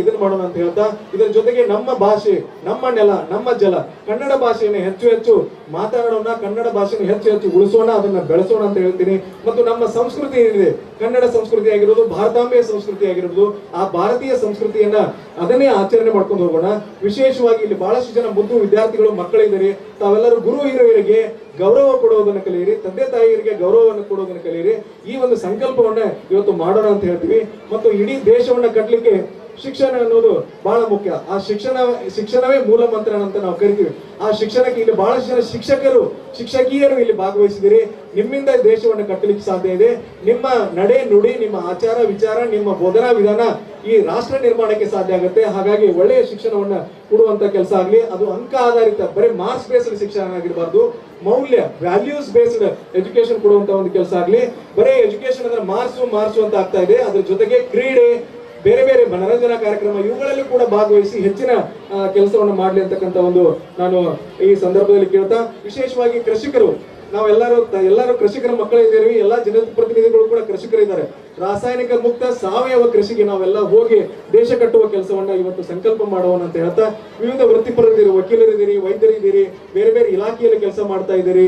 ಇದನ್ನ ಮಾಡೋಣ ಅಂತ ಹೇಳ್ತಾ, ಇದರ ಜೊತೆಗೆ ನಮ್ಮ ಭಾಷೆ, ನಮ್ಮ ನೆಲ, ನಮ್ಮ ಜಲ, ಕನ್ನಡ ಭಾಷೆಯನ್ನು ಹೆಚ್ಚು ಹೆಚ್ಚು ಮಾತಾಡೋಣ, ಕನ್ನಡ ಭಾಷೆಯನ್ನು ಹೆಚ್ಚು ಹೆಚ್ಚು ಉಳಿಸೋಣ, ಅದನ್ನ ಬೆಳೆಸೋಣ ಅಂತ ಹೇಳ್ತೀನಿ. ಮತ್ತು ನಮ್ಮ ಸಂಸ್ಕೃತಿ ಏನಿದೆ, ಕನ್ನಡ ಸಂಸ್ಕೃತಿ ಆಗಿರೋದು, ಭಾರತಾಂಬೆಯ ಸಂಸ್ಕೃತಿ ಆಗಿರೋದು, ಆ ಭಾರತೀಯ ಸಂಸ್ಕೃತಿಯನ್ನ ಅದನ್ನೇ ಆಚರಣೆ ಮಾಡ್ಕೊಂಡು ಹೋಗೋಣ. ವಿಶೇಷವಾಗಿ ಇಲ್ಲಿ ಬಹಳಷ್ಟು ಜನ ಮುದ್ದು ವಿದ್ಯಾರ್ಥಿಗಳು, ಮಕ್ಕಳಿದ್ದಾರೆ. ತಾವೆಲ್ಲರೂ ಗುರು ಹಿರಿಯರಿಗೆ ಗೌರವ ಕೊಡುವುದನ್ನು ಕಲಿಯಿರಿ, ತಂದೆ ತಾಯಿಯರಿಗೆ ಗೌರವವನ್ನು ಕೊಡುವುದನ್ನು ಕಲಿಯಿರಿ. ಈ ಒಂದು ಸಂಕಲ್ಪವನ್ನ ಇವತ್ತು ಮಾಡೋಣ ಅಂತ ಹೇಳ್ತೀವಿ. ಮತ್ತು ಇಡೀ ದೇಶವನ್ನ ಕಟ್ಟಲಿಕ್ಕೆ ಶಿಕ್ಷಣ ಅನ್ನೋದು ಬಹಳ ಮುಖ್ಯ. ಆ ಶಿಕ್ಷಣವೇ ಮೂಲ ಮಂತ್ರ ಅಂತ ನಾವು ಕರಿತೀವಿ. ಆ ಶಿಕ್ಷಣಕ್ಕೆ ಇಲ್ಲಿ ಬಹಳಷ್ಟು ಜನ ಶಿಕ್ಷಕಿಯರು ಇಲ್ಲಿ ಭಾಗವಹಿಸಿದಿರಿ. ನಿಮ್ಮಿಂದ ದೇಶವನ್ನು ಕಟ್ಟಲಿಕ್ಕೆ ಸಾಧ್ಯ ಇದೆ. ನಿಮ್ಮ ನಡೆ ನುಡಿ, ನಿಮ್ಮ ಆಚಾರ ವಿಚಾರ, ನಿಮ್ಮ ಬೋಧನಾ ವಿಧಾನ ಈ ರಾಷ್ಟ್ರ ನಿರ್ಮಾಣಕ್ಕೆ ಸಾಧ್ಯ ಆಗುತ್ತೆ. ಹಾಗಾಗಿ ಒಳ್ಳೆಯ ಶಿಕ್ಷಣವನ್ನ ಕೊಡುವಂತ ಕೆಲಸ ಆಗ್ಲಿ. ಅದು ಅಂಕ ಆಧಾರಿತ, ಬರೀ ಮಾರ್ಕ್ಸ್ ಬೇಸ್ಡ್ ಶಿಕ್ಷಣ ಆಗಿರಬಾರ್ದು. ಮೌಲ್ಯ, ವ್ಯಾಲ್ಯೂಸ್ ಬೇಸ್ಡ್ ಎಜುಕೇಶನ್ ಕೊಡುವಂತ ಒಂದು ಕೆಲಸ ಆಗ್ಲಿ. ಬರೀ ಎಜುಕೇಶನ್ ಅಂದ್ರೆ ಮಾರ್ಕ್ಸು ಅಂತ ಆಗ್ತಾ ಇದೆ. ಅದ್ರ ಜೊತೆಗೆ ಕ್ರೀಡೆ, ಬೇರೆ ಬೇರೆ ಮನರಂಜನಾ ಕಾರ್ಯಕ್ರಮ ಇವುಗಳಲ್ಲಿ ಕೂಡ ಭಾಗವಹಿಸಿ ಹೆಚ್ಚಿನ ಕೆಲಸವನ್ನು ಮಾಡಲಿ ಅಂತಕ್ಕಂಥ ಒಂದು ನಾನು ಈ ಸಂದರ್ಭದಲ್ಲಿ ಕೇಳ್ತಾ, ವಿಶೇಷವಾಗಿ ಕೃಷಿಕರು, ನಾವೆಲ್ಲರೂ ಕೃಷಿಕರ ಮಕ್ಕಳಿದ್ದೀವಿ, ಎಲ್ಲ ಜನಪ್ರತಿನಿಧಿಗಳು ಕೂಡ ಕೃಷಿಕರಿದ್ದಾರೆ. ರಾಸಾಯನಿಕ ಮುಕ್ತ ಸಾವಯವ ಕೃಷಿಗೆ ನಾವೆಲ್ಲ ಹೋಗಿ ದೇಶ ಕಟ್ಟುವ ಕೆಲಸವನ್ನ ಇವತ್ತು ಸಂಕಲ್ಪ ಮಾಡೋಣ ಅಂತ ಹೇಳ್ತಾ, ವಿವಿಧ ವೃತ್ತಿಪರರಿದ್ದೀರಿ, ವಕೀಲರಿದ್ದೀರಿ, ವೈದ್ಯರಿದ್ದೀರಿ, ಬೇರೆ ಬೇರೆ ಇಲಾಖೆಯಲ್ಲಿ ಕೆಲಸ ಮಾಡ್ತಾ ಇದ್ದೀರಿ,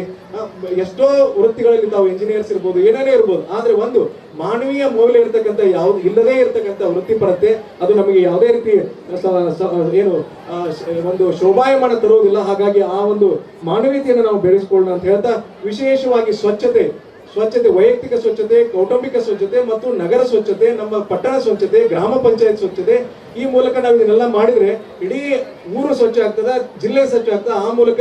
ಎಷ್ಟೋ ವೃತ್ತಿಗಳಲ್ಲಿ ತಾವು ಇಂಜಿನಿಯರ್ಸ್ ಇರ್ಬೋದು, ಏನೇನೇ ಇರ್ಬೋದು. ಆದ್ರೆ ಒಂದು ಮಾನವೀಯ ಮೌಲ್ಯ ಇರತಕ್ಕಂಥ ಯಾವ್ದು ಇಲ್ಲದೇ ಇರತಕ್ಕಂಥ ವೃತ್ತಿಪರತೆ ಅದು ನಮಗೆ ಯಾವುದೇ ರೀತಿ ಒಂದು ಶೋಭಾಯಮಾನ ತರುವುದಿಲ್ಲ. ಹಾಗಾಗಿ ಆ ಒಂದು ಮಾನವೀಯತೆಯನ್ನು ನಾವು ಬೆಳೆಸಿಕೊಳ್ಳೋಣ ಅಂತ ಹೇಳ್ತಾ, ವಿಶೇಷವಾಗಿ ಸ್ವಚ್ಛತೆ, ವೈಯಕ್ತಿಕ ಸ್ವಚ್ಛತೆ, ಕೌಟುಂಬಿಕ ಸ್ವಚ್ಛತೆ ಮತ್ತು ನಗರ ಸ್ವಚ್ಛತೆ, ನಮ್ಮ ಪಟ್ಟಣ ಸ್ವಚ್ಛತೆ, ಗ್ರಾಮ ಪಂಚಾಯತ್ ಸ್ವಚ್ಛತೆ, ಈ ಮೂಲಕ ನಾವು ಇದನ್ನೆಲ್ಲ ಮಾಡಿದ್ರೆ ಇಡೀ ಊರು ಸ್ವಚ್ಛ ಆಗ್ತದ, ಜಿಲ್ಲೆ ಸ್ವಚ್ಛ ಆಗ್ತದ. ಆ ಮೂಲಕ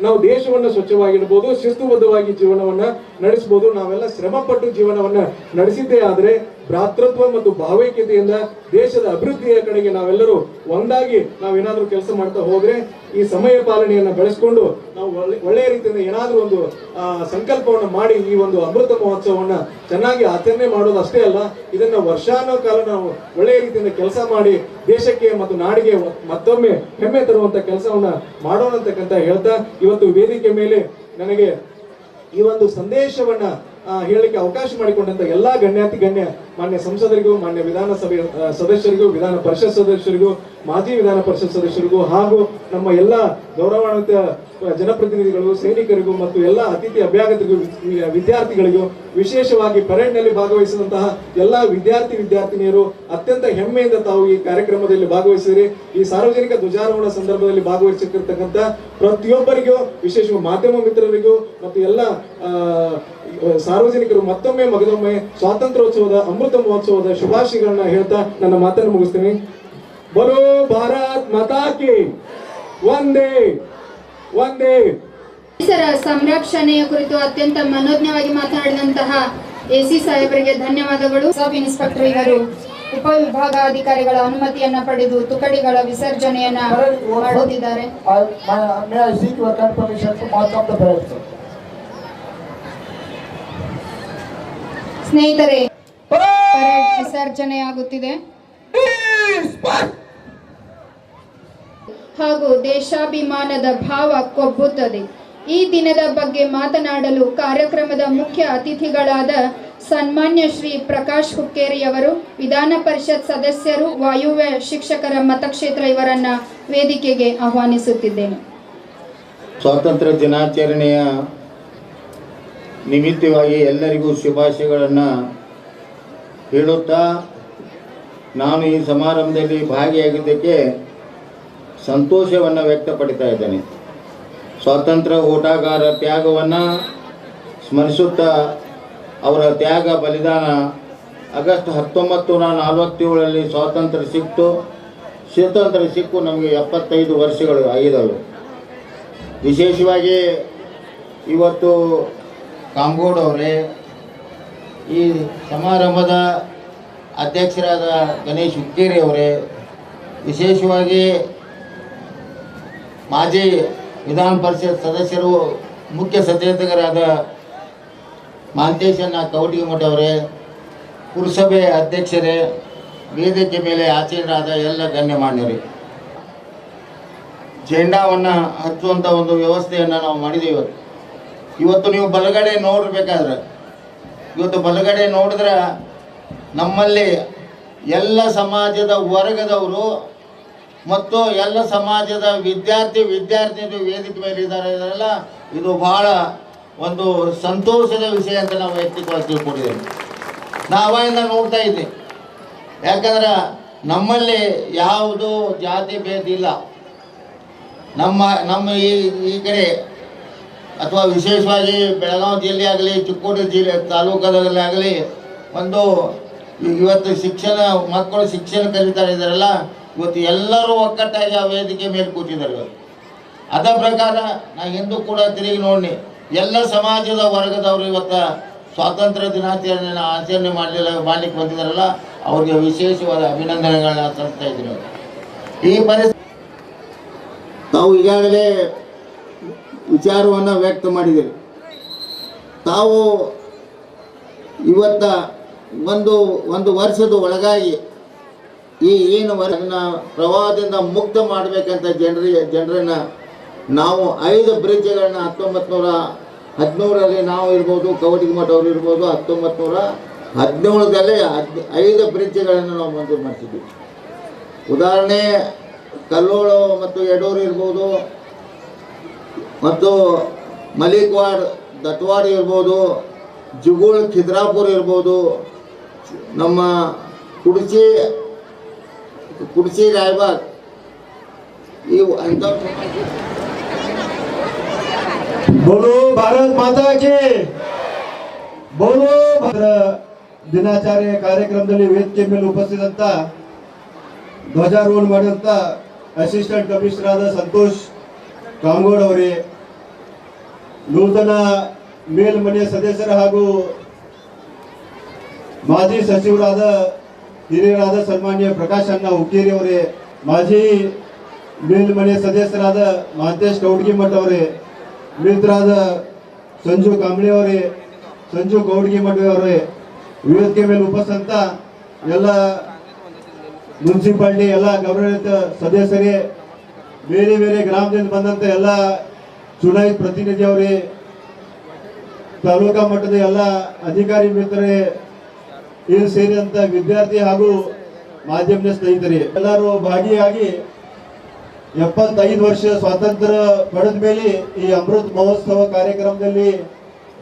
ನಾವು ದೇಶವನ್ನ ಸ್ವಚ್ಛವಾಗಿಡ್ಬೋದು, ಶಿಸ್ತುಬದ್ಧವಾಗಿ ಜೀವನವನ್ನ ನಡೆಸಬಹುದು. ನಾವೆಲ್ಲ ಶ್ರಮ ಪಟ್ಟು ಜೀವನವನ್ನ ನಡೆಸಿದ್ದೇ ಆದ್ರೆ ಭ್ರಾತೃತ್ವ ಮತ್ತು ಭಾವೈಕ್ಯತೆಯಿಂದ ದೇಶದ ಅಭಿವೃದ್ಧಿಯ ಕಡೆಗೆ ನಾವೆಲ್ಲರೂ ಒಂದಾಗಿ ನಾವೇನಾದ್ರೂ ಕೆಲಸ ಮಾಡ್ತಾ ಹೋದ್ರೆ ಈ ಸಮಯ ಪಾಲನೆಯನ್ನ ಬೆಳೆಸ್ಕೊಂಡು ನಾವು ಒಳ್ಳೆಯ ರೀತಿಯಿಂದ ಏನಾದ್ರೂ ಒಂದು ಸಂಕಲ್ಪವನ್ನು ಮಾಡಿ ಈ ಒಂದು ಅಮೃತ ಮಹೋತ್ಸವವನ್ನ ಚೆನ್ನಾಗಿ ಆಚರಣೆ ಮಾಡೋದು ಅಷ್ಟೇ ಅಲ್ಲ, ಇದನ್ನ ವರ್ಷಾನು ಕಾಲ ನಾವು ಒಳ್ಳೆಯ ರೀತಿಯಿಂದ ಕೆಲಸ ಮಾಡಿ ದೇಶಕ್ಕೆ ಮತ್ತು ನಾಡಿಗೆ ಮತ್ತೊಮ್ಮೆ ಹೆಮ್ಮೆ ತರುವಂತ ಕೆಲಸವನ್ನ ಮಾಡೋಣ ಅಂತಕ್ಕಂತ ಹೇಳ್ತಾ, ಇವತ್ತು ವೇದಿಕೆ ಮೇಲೆ ನನಗೆ ಈ ಒಂದು ಸಂದೇಶವನ್ನ ಹೇಳಲಿಕ್ಕೆ ಅವಕಾಶ ಮಾಡಿಕೊಂಡಂತ ಎಲ್ಲಾ ಗಣ್ಯ ಮಾನ್ಯ ಸಂಸದರಿಗೂ, ಮಾನ್ಯ ವಿಧಾನಸಭೆ ಸದಸ್ಯರಿಗೂ, ವಿಧಾನ ಪರಿಷತ್ ಸದಸ್ಯರಿಗೂ, ಮಾಜಿ ವಿಧಾನ ಪರಿಷತ್ ಸದಸ್ಯರಿಗೂ ಹಾಗೂ ನಮ್ಮ ಎಲ್ಲ ಗೌರವಾನ್ವಿತ ಜನಪ್ರತಿನಿಧಿಗಳು, ಸೈನಿಕರಿಗೂ ಮತ್ತು ಎಲ್ಲ ಅತಿಥಿ ಅಭ್ಯಾಗತರಿಗೂ, ವಿದ್ಯಾರ್ಥಿಗಳಿಗೂ, ವಿಶೇಷವಾಗಿ ಪರೇಡ್ ನಲ್ಲಿ ಭಾಗವಹಿಸಿದಂತಹ ಎಲ್ಲಾ ವಿದ್ಯಾರ್ಥಿನಿಯರು ಅತ್ಯಂತ ಹೆಮ್ಮೆಯಿಂದ ತಾವು ಈ ಕಾರ್ಯಕ್ರಮದಲ್ಲಿ ಭಾಗವಹಿಸಿದ್ರಿ. ಈ ಸಾರ್ವಜನಿಕ ಧ್ವಜಾರೋಹಣ ಸಂದರ್ಭದಲ್ಲಿ ಭಾಗವಹಿಸಿರ್ತಕ್ಕಂಥ ಪ್ರತಿಯೊಬ್ಬರಿಗೂ, ವಿಶೇಷವಾಗಿ ಮಾಧ್ಯಮ ಮಿತ್ರರಿಗೂ ಮತ್ತು ಎಲ್ಲ ಸಾರ್ವಜನಿಕರು ಮಗದೊಮ್ಮೆ ಸ್ವಾತಂತ್ರ್ಯೋತ್ಸವದ ಅಮೃತ ಮಹೋತ್ಸವದ ಶುಭಾಶಯಗಳನ್ನ ಹೇಳ್ತಾ ನನ್ನ ಮಾತನ್ನು ಮುಗಿಸ್ತೀನಿ. ಬೋಲೋ ಭಾರತ್ ಮಾತಾ ಕಿ ವಂದೇ ವಂದೇ. ಪರಿಸರ ಸಂರಕ್ಷಣೆಯ ಕುರಿತು ಅತ್ಯಂತ ಮನೋಜ್ಞವಾಗಿ ಮಾತನಾಡಿದಂತಹ ಎಸಿ ಸಾಹೇಬರಿಗೆ ಧನ್ಯವಾದಗಳು. ಸಬ್ ಇನ್ಸ್ಪೆಕ್ಟರ್ ಇವರು ಉಪವಿಭಾಗಾಧಿಕಾರಿಗಳ ಅನುಮತಿಯನ್ನ ಪಡೆದು ತುಕಡಿಗಳ ವಿಸರ್ಜನೆಯನ್ನ ಮಾಡುತ್ತಿದ್ದಾರೆ. ಸ್ನೇಹಿತರೆ, ಪರೇಡ್ ವಿಸರ್ಜನೆಯಾಗುತ್ತಿದೆ ಹಾಗೂ ದೇಶಾಭಿಮಾನದ ಭಾವ ಕೊಬ್ಬುತ್ತದೆ. ಈ ದಿನದ ಬಗ್ಗೆ ಮಾತನಾಡಲು ಕಾರ್ಯಕ್ರಮದ ಮುಖ್ಯ ಅತಿಥಿಗಳಾದ ಸನ್ಮಾನ್ಯ ಶ್ರೀ ಪ್ರಕಾಶ್ ಹುಕ್ಕೇರಿಯವರು, ವಿಧಾನ ಪರಿಷತ್ ಸದಸ್ಯರು, ವಾಯುವ್ಯ ಶಿಕ್ಷಕರ ಮತಕ್ಷೇತ್ರ ಇವರನ್ನ ವೇದಿಕೆಗೆ ಆಹ್ವಾನಿಸುತ್ತಿದ್ದೇನೆ. ಸ್ವಾತಂತ್ರ್ಯ ದಿನಾಚರಣೆಯ ನಿಮಿತ್ತವಾಗಿ ಎಲ್ಲರಿಗೂ ಶುಭಾಶಯಗಳನ್ನು ಹೇಳುತ್ತಾ, ನಾನು ಈ ಸಮಾರಂಭದಲ್ಲಿ ಭಾಗಿಯಾಗಿದ್ದಕ್ಕೆ ಸಂತೋಷವನ್ನು ವ್ಯಕ್ತಪಡ್ತಾ ಇದ್ದೇನೆ. ಸ್ವಾತಂತ್ರ್ಯ ಹೋರಾಟಗಾರ ತ್ಯಾಗವನ್ನು ಸ್ಮರಿಸುತ್ತಾ, ಅವರ ತ್ಯಾಗ ಬಲಿದಾನ ಆಗಸ್ಟ್ 1947 ಸ್ವಾತಂತ್ರ್ಯ ಸಿಕ್ಕು ನಮಗೆ 75 ವರ್ಷಗಳು ಆಗಿದ್ದಾವೆ. ವಿಶೇಷವಾಗಿ ಇವತ್ತು ಕಾಮಗೋಡ್ ಅವರೇ, ಈ ಸಮಾರಂಭದ ಅಧ್ಯಕ್ಷರಾದ ಗಣೇಶ್ ಹುಕ್ಕೇರಿ ಅವರೇ, ವಿಶೇಷವಾಗಿ ಮಾಜಿ ವಿಧಾನ ಪರಿಷತ್ ಸದಸ್ಯರು, ಮುಖ್ಯ ಸಚೇತಕರಾದ ಮಾಂತೇಶಣ್ಣ ಕವಟಿಮಠ ಅವರೇ, ಪುರಸಭೆ ಅಧ್ಯಕ್ಷರೇ, ವೇದಿಕೆ ಮೇಲೆ ಆಚರಣೆಯಾದ ಎಲ್ಲ ಗಣ್ಯಮಾನ್ಯರೇ, ಜೆಂಡಾವನ್ನು ಹಚ್ಚುವಂಥ ಒಂದು ವ್ಯವಸ್ಥೆಯನ್ನು ನಾವು ಮಾಡಿದ್ದೀವಿ. ಇವತ್ತು ನೀವು ಬಲಗಡೆ ನೋಡಬೇಕಾದ್ರೆ, ಇವತ್ತು ಬಲಗಡೆ ನೋಡಿದ್ರೆ ನಮ್ಮಲ್ಲಿ ಎಲ್ಲ ಸಮಾಜದ ವರ್ಗದವರು ಮತ್ತು ಎಲ್ಲ ಸಮಾಜದ ವಿದ್ಯಾರ್ಥಿನಿಯರು ವೇದಿಕೆ ಮೇಲೆ ಇದ್ದಾರೆ. ಇದರೆಲ್ಲ ಇದು ಬಹಳ ಒಂದು ಸಂತೋಷದ ವಿಷಯ ಅಂತ ನಾವು ವ್ಯಕ್ತಿತ್ವ ತಿಳ್ಕೊಂಡಿದ್ದೇವೆ. ನಾವಿಂದ ನೋಡ್ತಾ ಇದ್ದೀವಿ. ಯಾಕಂದ್ರೆ ನಮ್ಮಲ್ಲಿ ಯಾವುದು ಜಾತಿ ಭೇದ ಇಲ್ಲ. ನಮ್ಮ ಈ ಕಡೆ ಅಥವಾ ವಿಶೇಷವಾಗಿ ಬೆಳಗಾವಿ ಜಿಲ್ಲೆ ಆಗಲಿ, ಚಿಕ್ಕೋಡಿ ಜಿಲ್ಲೆ ತಾಲೂಕದಲ್ಲಿ ಆಗಲಿ, ಒಂದು ಇವತ್ತು ಮಕ್ಕಳು ಶಿಕ್ಷಣ ಕಲಿತಾ ಇದ್ದಾರಲ್ಲ, ಇವತ್ತು ಎಲ್ಲರೂ ಒಕ್ಕಟ್ಟಾಗಿ ಆ ವೇದಿಕೆ ಮೇಲೆ ಕೂತಿದ್ದಾರೆ. ಅದ ಪ್ರಕಾರ ನಾನು ಹಿಂದೂ ಕೂಡ ತಿರುಗಿ ನೋಡಿ ಎಲ್ಲ ಸಮಾಜದ ವರ್ಗದವರು ಇವತ್ತು ಸ್ವಾತಂತ್ರ್ಯ ದಿನಾಚರಣೆಯನ್ನು ಆಚರಣೆ ಮಾಡಲಿಕ್ಕೆ ಬಂದಿದ್ದಾರಲ್ಲ, ಅವ್ರಿಗೆ ವಿಶೇಷವಾದ ಅಭಿನಂದನೆಗಳನ್ನ ಸಲ್ಲಿಸ್ತಾ ಇದ್ದೀನಿ. ಈ ಪರಿಸ್ಥಿತಿ ತಾವು ಈಗಾಗಲೇ ವಿಚಾರವನ್ನು ವ್ಯಕ್ತ ಮಾಡಿದ್ದೀರಿ. ತಾವು ಇವತ್ತ ಒಂದು ವರ್ಷದ ಒಳಗಾಗಿ ಏನು ಅದನ್ನು ಪ್ರವಾಹದಿಂದ ಮುಕ್ತ ಮಾಡಬೇಕಂತ ಜನರನ್ನು ನಾವು 5 ಬ್ರಿಡ್ಜ್ಗಳನ್ನ 1913ರಲ್ಲಿ ನಾವು ಇರ್ಬೋದು, ಕವಟಿಗಿ ಮಠ ಅವರು ಇರ್ಬೋದು, 1917ರಲ್ಲಿ 5 ಬ್ರಿಡ್ಜ್ಗಳನ್ನು ನಾವು ಮಂಜೂರು ಮಾಡಿಸಿದ್ವಿ. ಉದಾಹರಣೆ ಕಲ್ಲೋಳು ಮತ್ತು ಯಡೂರು ಇರ್ಬೋದು, ಮತ್ತು ಮಲಿಕ್ವಾಡ್ ದತ್ವಾಡ್ ಇರ್ಬೋದು, ಜುಗುಳ್ ಖಿದ್ರಾಪುರ ಇರ್ಬೋದು, ನಮ್ಮ ಕುಡ್ಚಿ ರಾಯಬಾಗ್ ಇವು ಅಂತ. बोलो भारत माता की बोलो. ದಿನಾಚರಣೆ ಕಾರ್ಯಕ್ರಮದಲ್ಲಿ ವೇದಿಕೆ ಮೇಲೆ ಉಪಸ್ಥಿತಂತ ಧ್ವಜಾರೋಹಣ ಮಾಡಿದಂತ ಅಸಿಸ್ಟೆಂಟ್ ಕಮಿಷನರ್ ಆದ ಸಂತೋಷ್ ಕಾಮಗೋಡ್ ಅವರೇ, ನೂತನ ಮೇಲ್ಮನೆಯ ಸದಸ್ಯರ ಹಾಗೂ ಮಾಜಿ ಸಚಿವರಾದ ಹಿರಿಯರಾದ ಸನ್ಮಾನ್ಯ ಪ್ರಕಾಶ್ ಅಣ್ಣ ಹುಕ್ಕೇರಿ ಅವರೇ, ಮಾಜಿ ಮೇಲ್ಮನೆಯ ಸದಸ್ಯರಾದ ಮಹಂತೇಶ್ ಕೌಡ್ಗಿಮಠ ಅವರೇ, ಮಿತ್ರರಾದ ಸಂಜು ಕಾಂಬ್ಳಿ ಅವರೇ, ಸಂಜು ಕೌಡ್ಗಿಮಠ ಅವರೇ, ವೇದಿಕೆ ಮೇಲೆ ಉಪಸ್ಥಿತ ಎಲ್ಲ ಮುನ್ಸಿಪಾಲಿಟಿ ಎಲ್ಲ ಗೌರವಿತ ಸದಸ್ಯರೇ, ಬೇರೆ ಬೇರೆ ಗ್ರಾಮದಿಂದ ಬಂದಂತ ಎಲ್ಲ ಚುನಾಯಿತ ಪ್ರತಿನಿಧಿ ಅವರೇ, ತಾಲೂಕಾ ಮಟ್ಟದ ಎಲ್ಲ ಅಧಿಕಾರಿ ಮಿತ್ರರೇ, ಇಲ್ಲಿ ಸೇರಿದಂತ ವಿದ್ಯಾರ್ಥಿ ಹಾಗೂ ಮಾಧ್ಯಮದ ಸ್ನೇಹಿತರೆ ಎಲ್ಲರೂ ಭಾಗಿಯಾಗಿ 75 ವರ್ಷ ಸ್ವಾತಂತ್ರ್ಯ ಪಡೆದ ಮೇಲೆ ಈ ಅಮೃತ್ ಮಹೋತ್ಸವ ಕಾರ್ಯಕ್ರಮದಲ್ಲಿ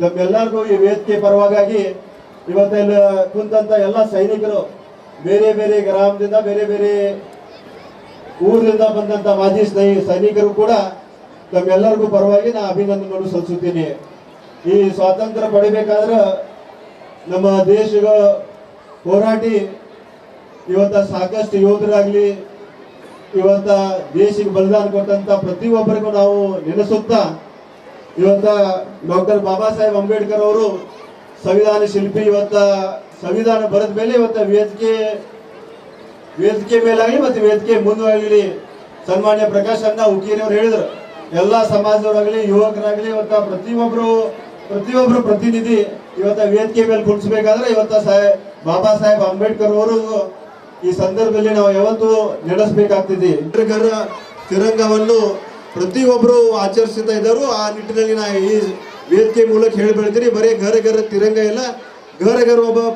ನಮ್ಮೆಲ್ಲರಿಗೂ ಈ ವೇದಿಕೆ ಪರವಾಗಿ ಇವತ್ತೆಲ್ಲ ಕುಂತಂತ ಎಲ್ಲ ಸೈನಿಕರು, ಬೇರೆ ಬೇರೆ ಗ್ರಾಮದಿಂದ ಬೇರೆ ಬೇರೆ ಊರಿನಿಂದ ಬಂದಂತ ಮಾಜಿ ಸೈನಿಕರು ಕೂಡ ತಮ್ಮೆಲ್ಲರಿಗೂ ಪರವಾಗಿ ನಾ ಅಭಿನಂದನೆಗಳು ಸಲ್ಲಿಸುತ್ತೇನೆ. ಈ ಸ್ವಾತಂತ್ರ್ಯ ಪಡಿಬೇಕಾದ್ರೆ ನಮ್ಮ ದೇಶದ ಹೋರಾಟಿ ಇವತ್ತ ಸಾಕಷ್ಟು ಯೋಧರಾಗ್ಲಿ, ಇವತ್ತ ದೇಶಕ್ಕೆ ಬಲಿದಾನ ಕೊಟ್ಟಂತ ಪ್ರತಿಯೊಬ್ಬರಿಗೂ ನಾವು ನೆನೆಸುತ್ತಾ, ಇವತ್ತ ಡಾಕ್ಟರ್ ಬಾಬಾ ಸಾಹೇಬ್ ಅಂಬೇಡ್ಕರ್ ಅವರು ಸಂವಿಧಾನ ಶಿಲ್ಪಿ, ಇವತ್ತ ಸಂವಿಧಾನ ಬರೆದ ಮೇಲೆ ಇವತ್ತ ವೇದಿಕೆ ಮೇಲಾಗಲಿ ಮತ್ತು ವೇದಿಕೆ ಮುಂದಾಗಲಿ ಸನ್ಮಾನ್ಯ ಪ್ರಕಾಶ್ ಅಣ್ಣ ಹುಕ್ಕೇರಿ ಅವರು ಹೇಳಿದ್ರು, ಎಲ್ಲ ಸಮಾಜದವರಾಗಲಿ ಯುವಕರಾಗಲಿ ಇವತ್ತ ಪ್ರತಿಯೊಬ್ಬರು ಪ್ರತಿನಿಧಿ ಇವತ್ತ ವೇದಿಕೆ ಮೇಲೆ ಕುಣಿಸ್ಬೇಕಾದ್ರೆ ಇವತ್ತ ಬಾಬಾ ಸಾಹೇಬ್ ಅಂಬೇಡ್ಕರ್ ಅವರು ಈ ಸಂದರ್ಭದಲ್ಲಿ ನಾವು ಯಾವತ್ತೂ ನಡೆಸಬೇಕಾಗ್ತಿದೆ. ತಿರಂಗವನ್ನು ಪ್ರತಿಯೊಬ್ಬರು ಆಚರಿಸ್ತಾ ಇದ್ದರು. ಆ ನಿಟ್ಟಿನಲ್ಲಿ ನಾ ಈ ವೇದಿಕೆ ಮೂಲಕ ಹೇಳಿ ಬೆಳಿತೀನಿ, ಬರೀ ಘರ ತಿರಂಗ ಇಲ್ಲ, ಘರ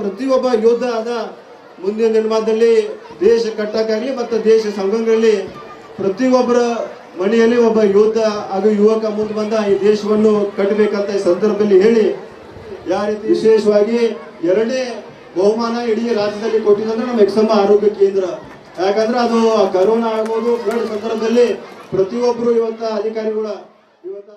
ಪ್ರತಿಯೊಬ್ಬ ಯೋಧ ಆದ ಮುಂದಿನ ದಿನಮಾನದಲ್ಲಿ ದೇಶ ಕಟ್ಟಕ್ಕಾಗಲಿ ಮತ್ತು ದೇಶ ಸಂಘಗಳಲ್ಲಿ ಪ್ರತಿಯೊಬ್ಬರ ಮನೆಯಲ್ಲಿ ಒಬ್ಬ ಯೋಧ ಹಾಗೂ ಯುವಕ ಮುಂದೆ ಬಂದ ಈ ದೇಶವನ್ನು ಕಟ್ಟಬೇಕಂತ ಈ ಸಂದರ್ಭದಲ್ಲಿ ಹೇಳಿ, ಯಾವ ರೀತಿ ವಿಶೇಷವಾಗಿ 2ನೇ ಬಹುಮಾನ ಇಡೀ ರಾಜ್ಯದಲ್ಲಿ ಕೊಟ್ಟಿದಂದ್ರೆ ನಮ್ಮ ಎಕ್ಸಮ್ಮ ಆರೋಗ್ಯ ಕೇಂದ್ರ. ಯಾಕಂದ್ರೆ ಅದು ಕರೋನಾ ಆಗ್ಬೋದು, ಫ್ಲಡ್ ಸಂದರ್ಭದಲ್ಲಿ ಪ್ರತಿಯೊಬ್ಬರು ಇವತ್ತ ಅಧಿಕಾರಿಗಳ ಇವತ್ತ